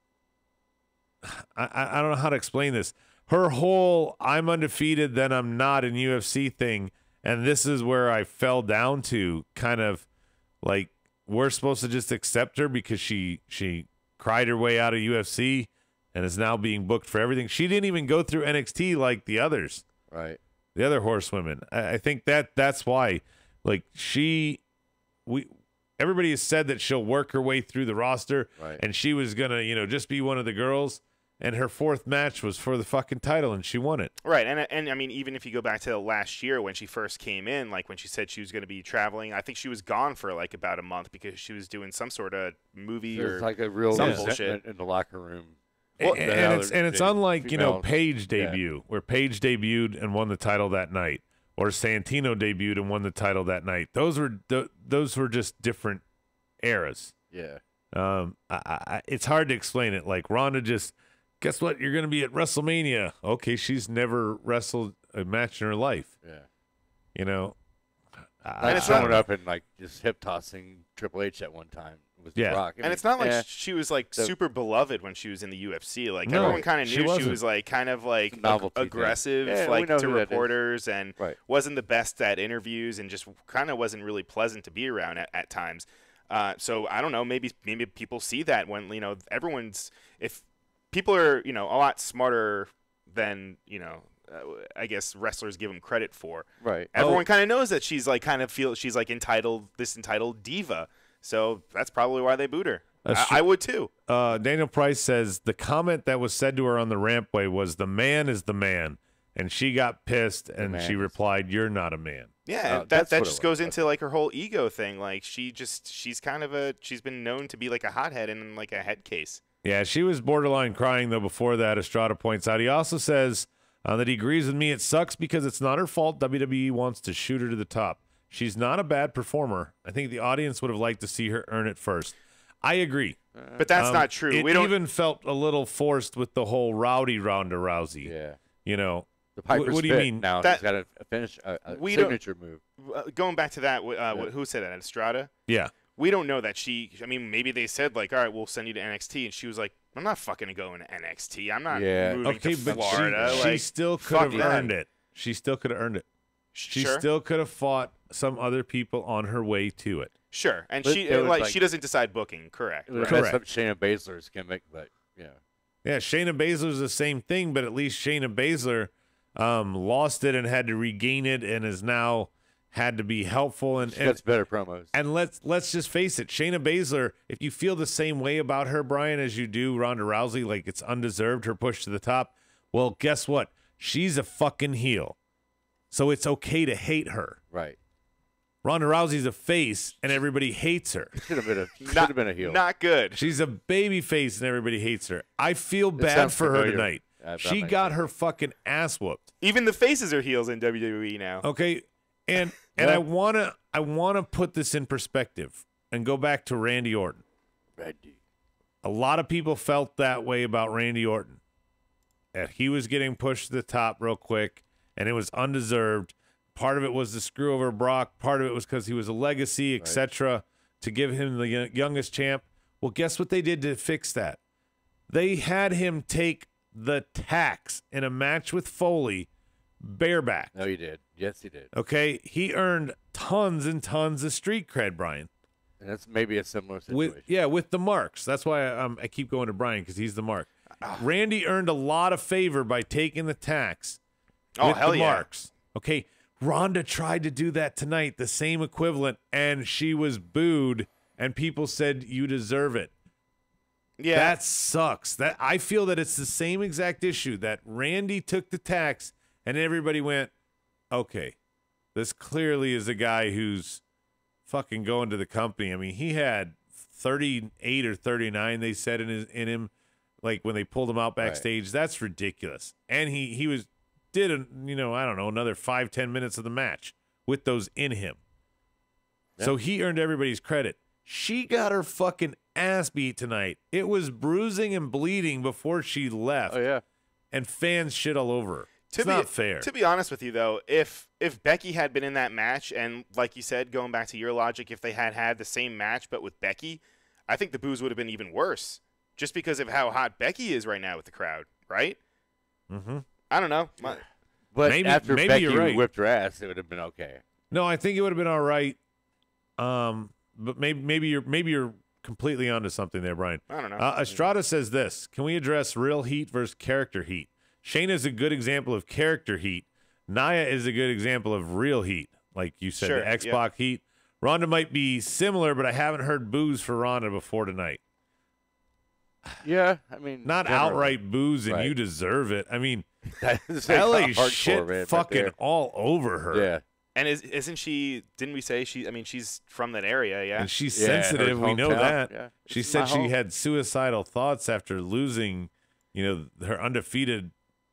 I don't know how to explain this. Her whole "I'm undefeated, then I'm not" in UFC thing, and this is where I fell down to kind of like we're supposed to just accept her because she cried her way out of UFC and is now being booked for everything. She didn't even go through NXT like the others. right. The other horsewomen. I think that's why. Like everybody has said that she'll work her way through the roster, Right. and she was gonna, just be one of the girls. And her fourth match was for the fucking title, and she won it. Right, and I mean, even if you go back to last year when she first came in, like when she said she was going to be traveling, I think she was gone for like about a month because she was doing some sort of movie There's or like a real some resentment bullshit. in the locker room. And, The and other it's unlike females. Paige Yeah. debut, where Paige debuted and won the title that night, or Santino debuted and won the title that night. Those were just different eras. Yeah. It's hard to explain it. Like Ronda just, guess what? You're going to be at WrestleMania. Okay, she's never wrestled a match in her life. Yeah. And it's showing not- up and like just hip tossing Triple H at one time with Yeah. Brock. And it's not like yeah, she was like So- super beloved when she was in the UFC. Like No, everyone kind of she knew she wasn't. was like kind of like Novelty thing. aggressive, Yeah, we like know to who that is. reporters, and Right. wasn't the best at interviews, and just kind of wasn't really pleasant to be around at times. So I don't know. Maybe people see that when everyone's if people are a lot smarter than I guess wrestlers give them credit for. right. Everyone kind of knows that she's like she's like entitled diva. So that's probably why they boot her. I would too. Daniel Price says the comment that was said to her on the rampway was, "The man is the man," and she got pissed and man she is- replied, "You're not a man." Yeah, that's that what it just goes was. into like her whole ego thing. Like she's been known to be like a hothead and like a head case. Yeah, she was borderline crying, though, before that, Estrada points out. He also says that he agrees with me. It sucks because it's not her fault. WWE wants to shoot her to the top. She's not a bad performer. I think the audience would have liked to see her earn it first. I agree. But that's not true. It We don't even felt a little forced with the whole rowdy Ronda Rousey. Yeah. The Piper's what do you Pit mean? Now That- he's got a finish, a We don't- signature move. going back to that. Who said that? Estrada. Yeah. We don't know that she. I mean, maybe they said like, "All right, we'll send you to NXT," and she was like, "I'm not fucking going to NXT. I'm not Yeah. moving Okay, to but Florida." she Like, still could fuck have that. earned it. She still could have earned it. She sure, still could have fought some other people on her way to it. sure, and But she it was like like- she doesn't decide booking. Correct. It would right. mess up Shayna Baszler's gimmick, but yeah. Yeah, Shayna Baszler's the same thing, but at least Shayna Baszler lost it and had to regain it and is now had to be helpful. And That's better promos. And let's just face it, Shayna Baszler, if you feel the same way about her, Brian, as you do Ronda Rousey, like it's undeserved, her push to the top, well, guess what? She's a fucking heel. So it's okay to hate her. Right. Ronda Rousey's a face, and everybody hates her. Should have been a heel. Not good. She's a baby face, and everybody hates her. I feel bad sounds for her familiar. tonight. She got her fucking ass whooped. Even the faces are heels in WWE now. Okay, and I wanna put this in perspective and go back to Randy Orton. A lot of people felt that way about Randy Orton. That he was getting pushed to the top real quick, and it was undeserved. Part of it was to screw over Brock. Part of it was because he was a legacy, etc., to give him the youngest champ. Well, guess what they did to fix that? They had him take the tax in a match with Foley bareback. No, he did. Yes, he did. Okay? He earned tons and tons of street cred, Brian. And that's maybe a similar situation. With the marks. That's why I keep going to Brian, because he's the mark. Randy earned a lot of favor by taking the tax with hell the yeah. marks. Okay, Ronda tried to do that tonight, the same equivalent, and she was booed, and people said, you deserve it. Yeah. That sucks. That I feel that it's the same exact issue, that Randy took the tax, and everybody went, okay, this clearly is a guy who's fucking going to the company. I mean, he had 38 or 39, they said, in him, like when they pulled him out backstage. Right. That's ridiculous. And he did another 5-10 minutes of the match with those in him. Yep. So he earned everybody's credit. She got her fucking ass beat tonight. It was bruising and bleeding before she left. Oh yeah. And fans shit all over her. It's not fair. To be honest with you, though, if Becky had been in that match, and like you said, going back to your logic, if they had the same match but with Becky, I think the boos would have been even worse, just because of how hot Becky is right now with the crowd, right? Mm-hmm. I don't know. But after Becky you're right. whipped her ass, it would have been okay. No, I think it would have been all right. But maybe you're completely onto something there, Brian. I don't know. Estrada says this: can we address real heat versus character heat? Shayna is a good example of character heat. Nia is a good example of real heat, like you said, Sure, the Xbox heat. Ronda might be similar, but I haven't heard boos for Ronda before tonight. Yeah, I mean, not generally. outright boos, and Right. you deserve it. I mean, That's LA hardcore, shit man, right fucking there. all over her. Yeah. And isn't she? Didn't we say she? I mean, she's from that area, yeah. And she's Yeah, her sensitive. We know hometown. that. Yeah. She It's said my she home. had suicidal thoughts after losing, her undefeated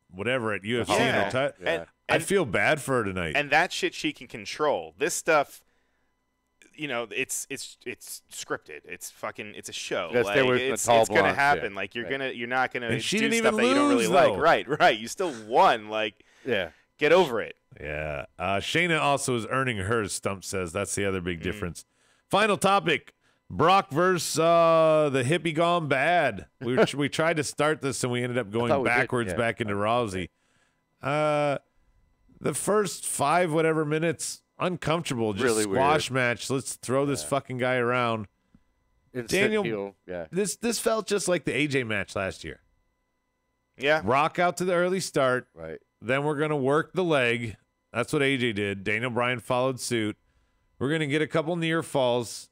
whatever at UFC. Yeah. And her ti- Yeah. I feel bad for her tonight. And that shit she can control. This stuff, it's scripted. It's a show. You gotta stay away from the tall it's gonna blondes, happen. yeah. Like you're Right. not gonna And she do didn't stuff even that you don't really lose, like. though. Right. You still won. Like, Yeah. get over it. Yeah. Shayna also is earning hers, Stump says. That's the other big difference. Final topic. Brock versus the hippie gone bad. We tried to start this and we ended up going thought we did, backwards yeah. back into Rousey. The first 5 whatever minutes, uncomfortable. Just Really squash match. Let's throw this fucking guy around. Instant Daniel, heel, yeah. This felt just like the AJ match last year. Yeah. Rock out to the early start. Right. Then we're going to work the leg. That's what AJ did. Daniel Bryan followed suit. We're going to get a couple near falls.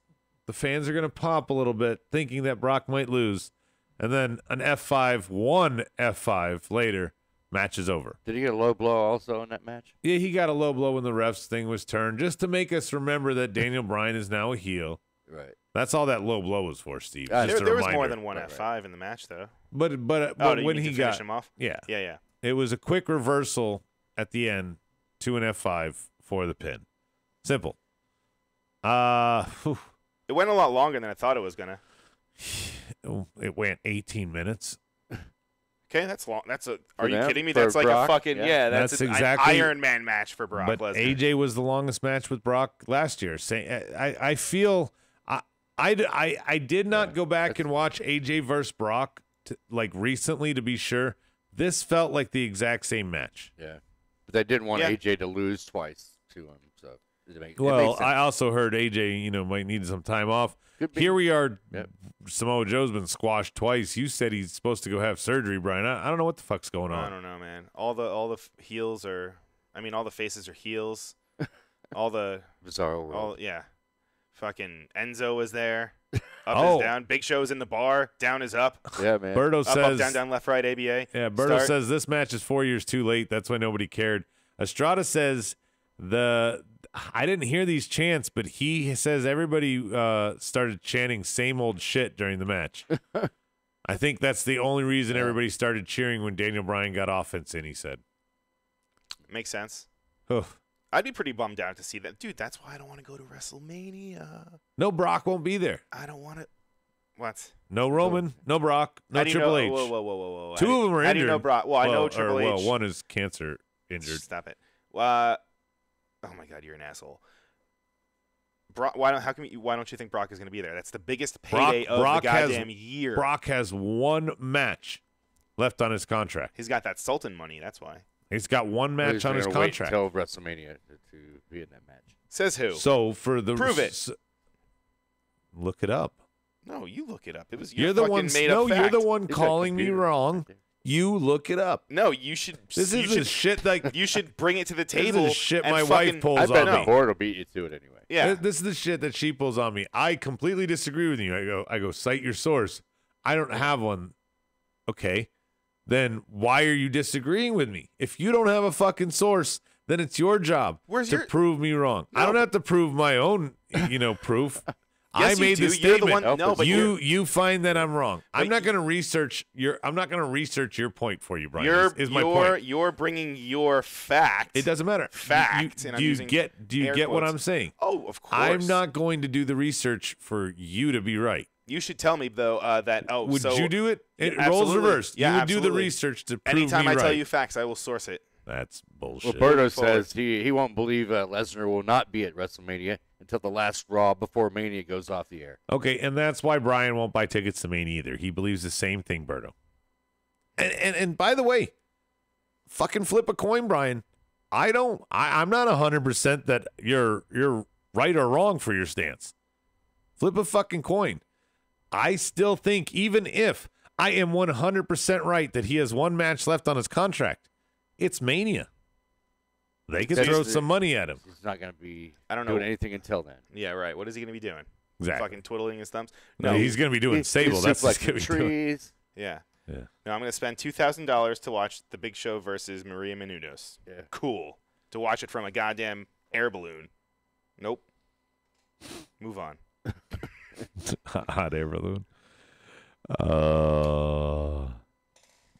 The fans are going to pop a little bit, thinking that Brock might lose. And then an F5, one F5 later, match is over. Did he get a low blow also in that match? Yeah, he got a low blow when the ref's thing was turned, just to make us remember that Daniel Bryan is now a heel. Right. That's all that low blow was for, Steve. There- Just a There was more reminder. than one F5 in the match, though. But Oh, when you mean he to got finish him off? yeah, Yeah. it was a quick reversal at the end to an F5 for the pin. Simple. Whew. It went a lot longer than I thought it was gonna. It went 18 minutes. Okay, that's long. Are For you them? kidding me? For That's like Brock? a fucking Yeah. That's an exactly- Iron Man match for Brock But Lesnar. AJ was the longest match with Brock last year. I feel I did not go back and watch AJ versus Brock recently to be sure. This felt like the exact same match. Yeah. But they didn't want Yeah. AJ to lose twice to him. So Well, I also heard AJ, might need some time off. Here we are. Yep. Samoa Joe's been squashed twice. You said he's supposed to go have surgery, Brian. I don't know what the fuck's going on. I don't know, man. All the heels are. I mean, all the faces are heels. All the Bizarro world. Fucking Enzo is there. Up is down. Big Show's in the bar. Down is up. Yeah, man. Berto Up, says up, down, left, right, ABA. Yeah, Berto says this match is 4 years too late. That's why nobody cared. Estrada says I didn't hear these chants, but he says everybody started chanting same old shit during the match. I think that's the only reason everybody started cheering when Daniel Bryan got offense in, he said. Makes sense. Oof. I'd be pretty bummed out to see that. Dude, that's why I don't want to go to WrestleMania. No, Brock won't be there. I don't want to. What? No Roman, no Brock, no Triple H. Whoa. Two of them are injured. How do you know Brock? Well, I know Triple H. Well, one is cancer injured. Stop it. Oh my God, you're an asshole. Brock, why don't you think Brock is going to be there? That's the biggest payday of the goddamn year. Brock has one match left on his contract. He's got that Sultan money. That's why. He's got one match on his contract. Wait until WrestleMania to be in that match. Says who? So for the prove it. Look it up. No, you look it up. It was you're the one. No, you're the one calling me wrong. You look it up. No, you should. This is the shit that you should bring it to the table. This is shit my wife pulls on me. I bet the board will beat you to it anyway. Yeah, this is the shit that she pulls on me. I completely disagree with you. I go cite your source. I don't have one. Okay, then why are you disagreeing with me? If you don't have a fucking source, then it's your job to prove me wrong. No, I don't have to prove my own, proof. Yes, I made the statement. You're the one, no, but you find that I'm wrong. I'm not going to research your. I'm not going to research your point for you, Brian. Is my point. You're bringing your fact. It doesn't matter. Fact. Do you get what I'm saying? Oh, of course. I'm not going to do the research for you to be right. You should tell me though that. Would you do it? It roles reversed. Yeah, you would do the research to prove Anytime me I right. tell you facts, I will source it. That's bullshit. Well, Berto says he won't believe Lesnar will not be at WrestleMania until the last Raw before Mania goes off the air. Okay, and that's why Brian won't buy tickets to Mania either. He believes the same thing, Berto. And by the way, fucking flip a coin, Brian. I'm not 100% that you're right or wrong for your stance. Flip a fucking coin. I still think even if I am 100% right that he has one match left on his contract, it's Mania. They can throw some money at him. He's not going to be doing anything until then. Yeah, right. What is he going to be doing? Exactly. Fucking twiddling his thumbs? No, he's going to be doing Sable. That's what he's going to be doing. Yeah. Yeah. No, I'm going to spend $2,000 to watch The Big Show versus Maria Menounos. Yeah. Cool. To watch it from a goddamn air balloon. Nope. Move on. Hot air balloon.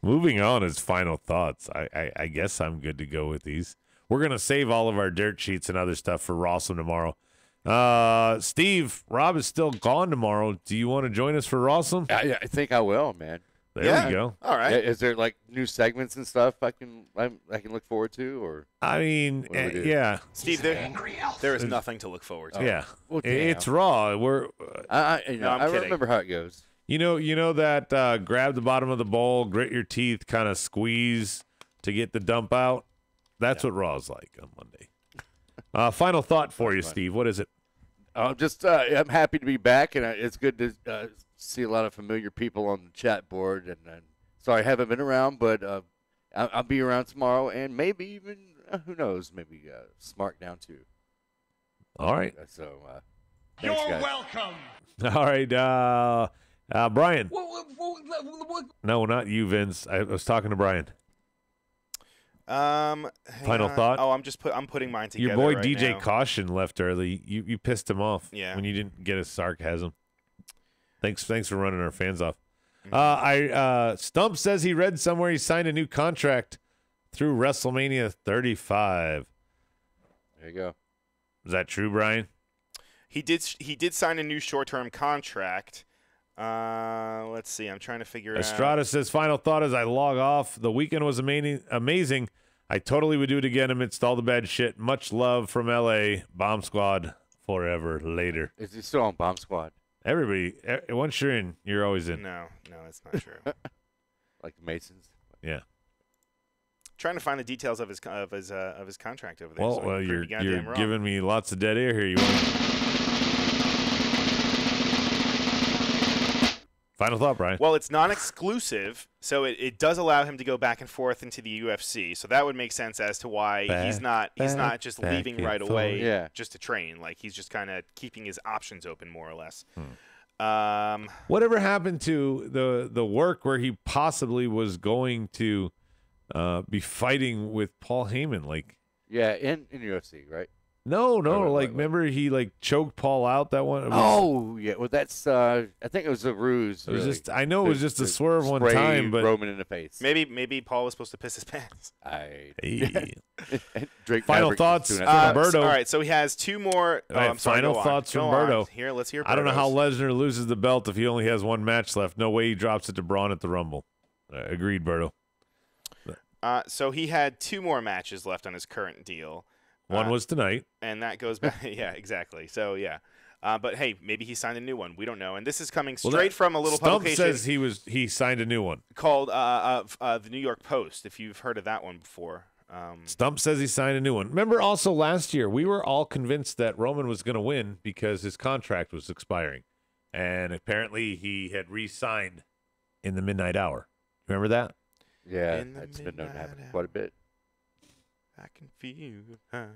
Moving on is final thoughts. I guess I'm good to go with these. We're going to save all of our dirt sheets and other stuff for Rawsome tomorrow. Steve, Rob is still gone tomorrow. Do you want to join us for Rawsome? I think I will, man. There we go. All right. Is there like new segments and stuff I can look forward to, or? I mean, yeah. Steve, there is nothing to look forward to. Yeah, Well, it's Raw. We're. I kidding. remember how it goes. You know that grab the bottom of the bowl, grit your teeth, kind of squeeze to get the dump out. That's what Raw's like on Monday. Final thought for you, Steve. What is it? I'm happy to be back, and it's good to see a lot of familiar people on the chat board. And sorry, I haven't been around, but I'll be around tomorrow, and maybe even who knows, maybe Smart down too. All right. So You're thanks, guys. welcome. All right. Brian. No, not you, Vince. I was talking to Brian. Final thought. Oh, I'm putting mine together. Your boy right DJ now. Caution left early. You pissed him off. Yeah. When you didn't get his sarcasm. Thanks for running our fans off. Stump says he read somewhere he signed a new contract through WrestleMania 35. There you go. Is that true, Brian? He did sign a new short-term contract. Let's see. I'm trying to figure out. Estrada says, final thought as I log off. The weekend was amazing. I totally would do it again amidst all the bad shit. Much love from L.A. Bomb Squad forever later. Is he still on Bomb Squad? Everybody, once you're in, you're always in. No, that's not true. Like the Masons? Yeah. trying to find the details of his contract over there. Well, so I well, can you're prove you goddamn wrong. giving me lots of dead air here. You want... Final thought, Brian. Well, it's non-exclusive, so it does allow him to go back and forth into the UFC. So that would make sense as to why he's not just leaving right away just to train. Like he's just kind of keeping his options open more or less. Whatever happened to the work where he possibly was going to be fighting with Paul Heyman? Like, Yeah, in UFC, right? no, wait. remember he like choked Paul out that one? It was, Oh, yeah. Well, that's I think it was a ruse. it was really, just I know it was just a to swerve one spray time, but Roman in the face. Maybe Paul was supposed to piss his pants. hey. Drake Final Maverick thoughts was doing from that. Berto. All right, so he has 2 more. All right, I'm sorry, final go on. thoughts from Go on. Berto. Here, let's hear. I don't know how Berto's. Lesnar loses the belt if he only has 1 match left. No way he drops it to Braun at the Rumble. Agreed, Berto. So he had 2 more matches left on his current deal. One was tonight. And that goes back. Yeah, exactly. So, yeah. But, hey, maybe he signed a new one. We don't know. And this is coming straight from a little Stump publication says he signed a new one. called the New York Post, if you've heard of that one before. Stump says he signed a new one. Remember also last year, we were all convinced that Roman was going to win because his contract was expiring. And apparently he had re-signed in the midnight hour. Remember that? Yeah, In the that's been known to happen midnight quite a bit. I can feel.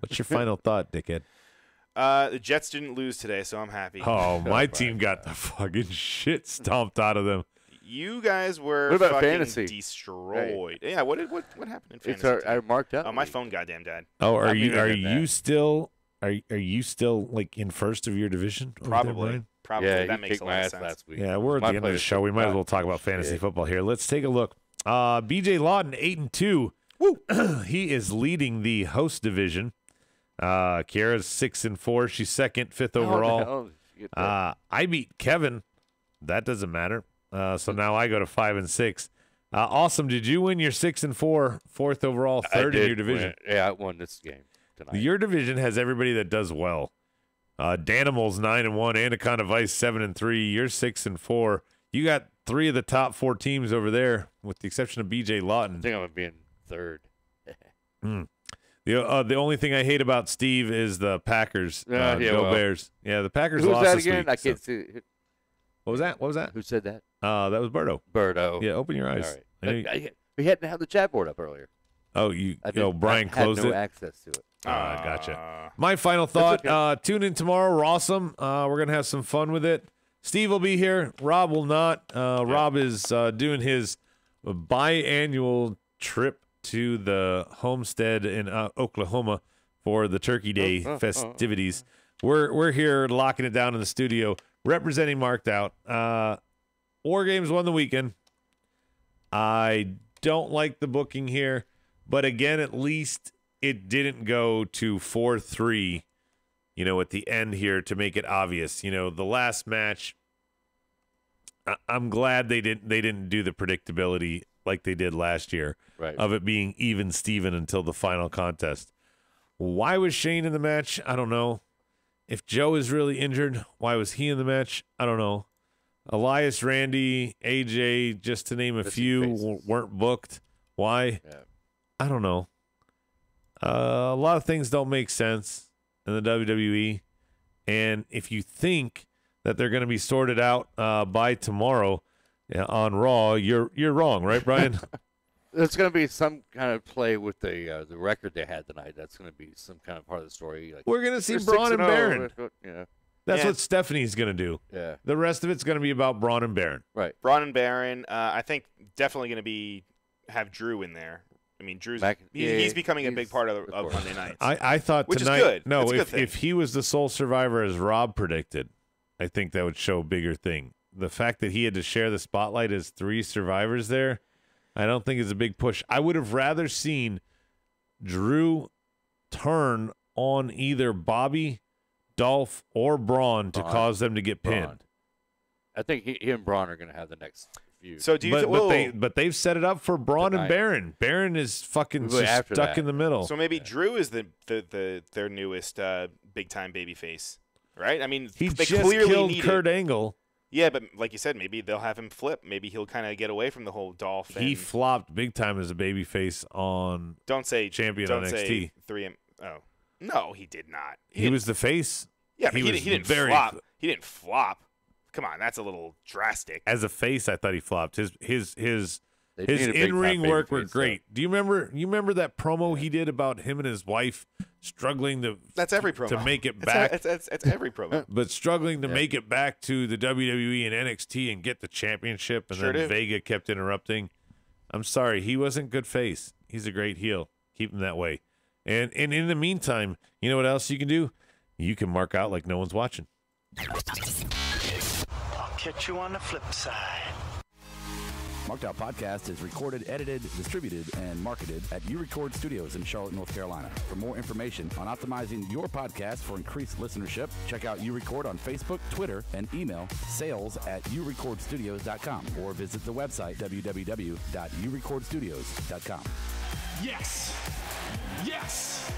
What's your final thought, dickhead? The Jets didn't lose today, so I'm happy. Oh, my team got the fucking shit stomped out of them. You guys were What about fucking fantasy? destroyed. Yeah, what happened in fantasy? It's I marked up. Oh, my phone goddamn died. Oh, I are mean, you still like in first of your division? over there, Probably. Brian? Probably. Yeah, that you makes kicked a my lot of ass sense. last week. Yeah, we're at the My end of the players show. We might as well talk about fantasy football here. Let's take a look. BJ Lawton 8-2. Woo! He is leading the host division. Kiara's 6-4. She's second, 5th overall. I beat Kevin. That doesn't matter. So now I go to 5-6. Awesome. Did you win your 6-4, 4th overall, third in your division? Yeah, I won this game tonight. Your division has everybody that does well. Danimals 9-1, Anaconda Vice 7-3. You're 6-4. You got 3 of the top 4 teams over there, with the exception of BJ I Lawton. think I'm gonna be in third. The only thing I hate about Steve is the Packers. Yeah, Go well. Bears. Yeah, the Packers Who's lost that this again? week. I so- can't see. What was that? What was that? Who said that? That was Berto. Birdo. Yeah, open your eyes. All right. I know you- We hadn't had the chat board up earlier. oh, Brian closed had no it. access to it. Gotcha. My final thought, okay. tune in tomorrow. Rawsome. We're going to have some fun with it. Steve will be here. Rob will not. Rob is doing his biannual trip to the homestead in Oklahoma for the Turkey Day festivities. We're here locking it down in the studio, representing Marked Out. War Games won the weekend. I don't like the booking here, but again, at least it didn't go to 4-3, at the end here to make it obvious. The last match, I'm glad they didn't do the predictability like they did last year Right. of it being even Steven until the final contest. Why was Shane in the match? I don't know. If Joe is really injured, why was he in the match? I don't know. Elias, Randy, AJ, just to name a Missing few, faces. weren't booked. Why? Yeah. I don't know. A lot of things don't make sense in the WWE. And if you think that they're going to be sorted out by tomorrow on Raw, you're wrong, right, Brian? There's going to be some kind of play with the record they had tonight. That's going to be some kind of part of the story. Like, We're going to see they're Braun and 6-0, Baron. Yeah. That's Yeah. what Stephanie's going to do. Yeah. The rest of it's going to be about Braun and Baron. Right. Braun and Baron, I think definitely going to have Drew in there. I mean, Drew's he's becoming a big part of Monday nights. I thought Which is tonight. good. No, It's a good thing. if he was the sole survivor as Rob predicted, I think that would show a bigger thing. The fact that he had to share the spotlight as 3 survivors there, I don't think is a big push. I would have rather seen Drew turn on either Bobby, Dolph, or Braun to cause them to get pinned. Braun. I think he and Braun are going to have the next feud. So do you But they've set it up for Braun and Tonight. Baron. Baron is fucking Really just after stuck that. in the middle. So maybe Drew is their newest big time babyface, right? I mean, He they just clearly killed need Kurt it. Angle. Yeah, but like you said, maybe they'll have him flip. Maybe he'll kind of get away from the whole Dolph. He flopped big time as a babyface on champion on NXT. Say 3M. Oh no, he did not. He was the face. Yeah, but he didn't flop. He didn't flop. Come on, that's a little drastic. As a face, I thought he flopped. His His in-ring work were great. Do you remember that promo he did about him and his wife struggling to That's every promo. to make it back? It's every promo. But struggling to make it back to the WWE and NXT and get the championship, and then Vega kept interrupting. I'm sorry, he wasn't good face. He's a great heel. Keep him that way. And in the meantime, you know what else you can do? You can mark out like no one's watching. I'll catch you on the flip side. Marked Out Podcast is recorded, edited, distributed, and marketed at U-Record Studios in Charlotte, North Carolina. For more information on optimizing your podcast for increased listenership, check out U-Record on Facebook, Twitter, and email sales@urecordstudios.com or visit the website www.urecordstudios.com. Yes! Yes!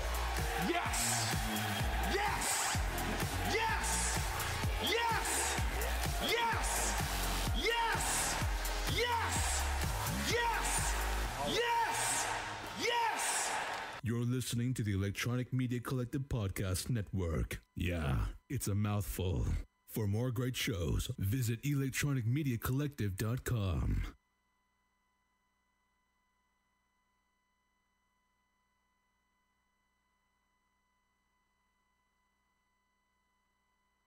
Yes! Yes! Yes! Yes! Yes! Yes! Yes! Yes! Yes! Yes! You're listening to the Electronic Media Collective Podcast Network. Yeah, it's a mouthful. For more great shows, visit electronicmediacollective.com.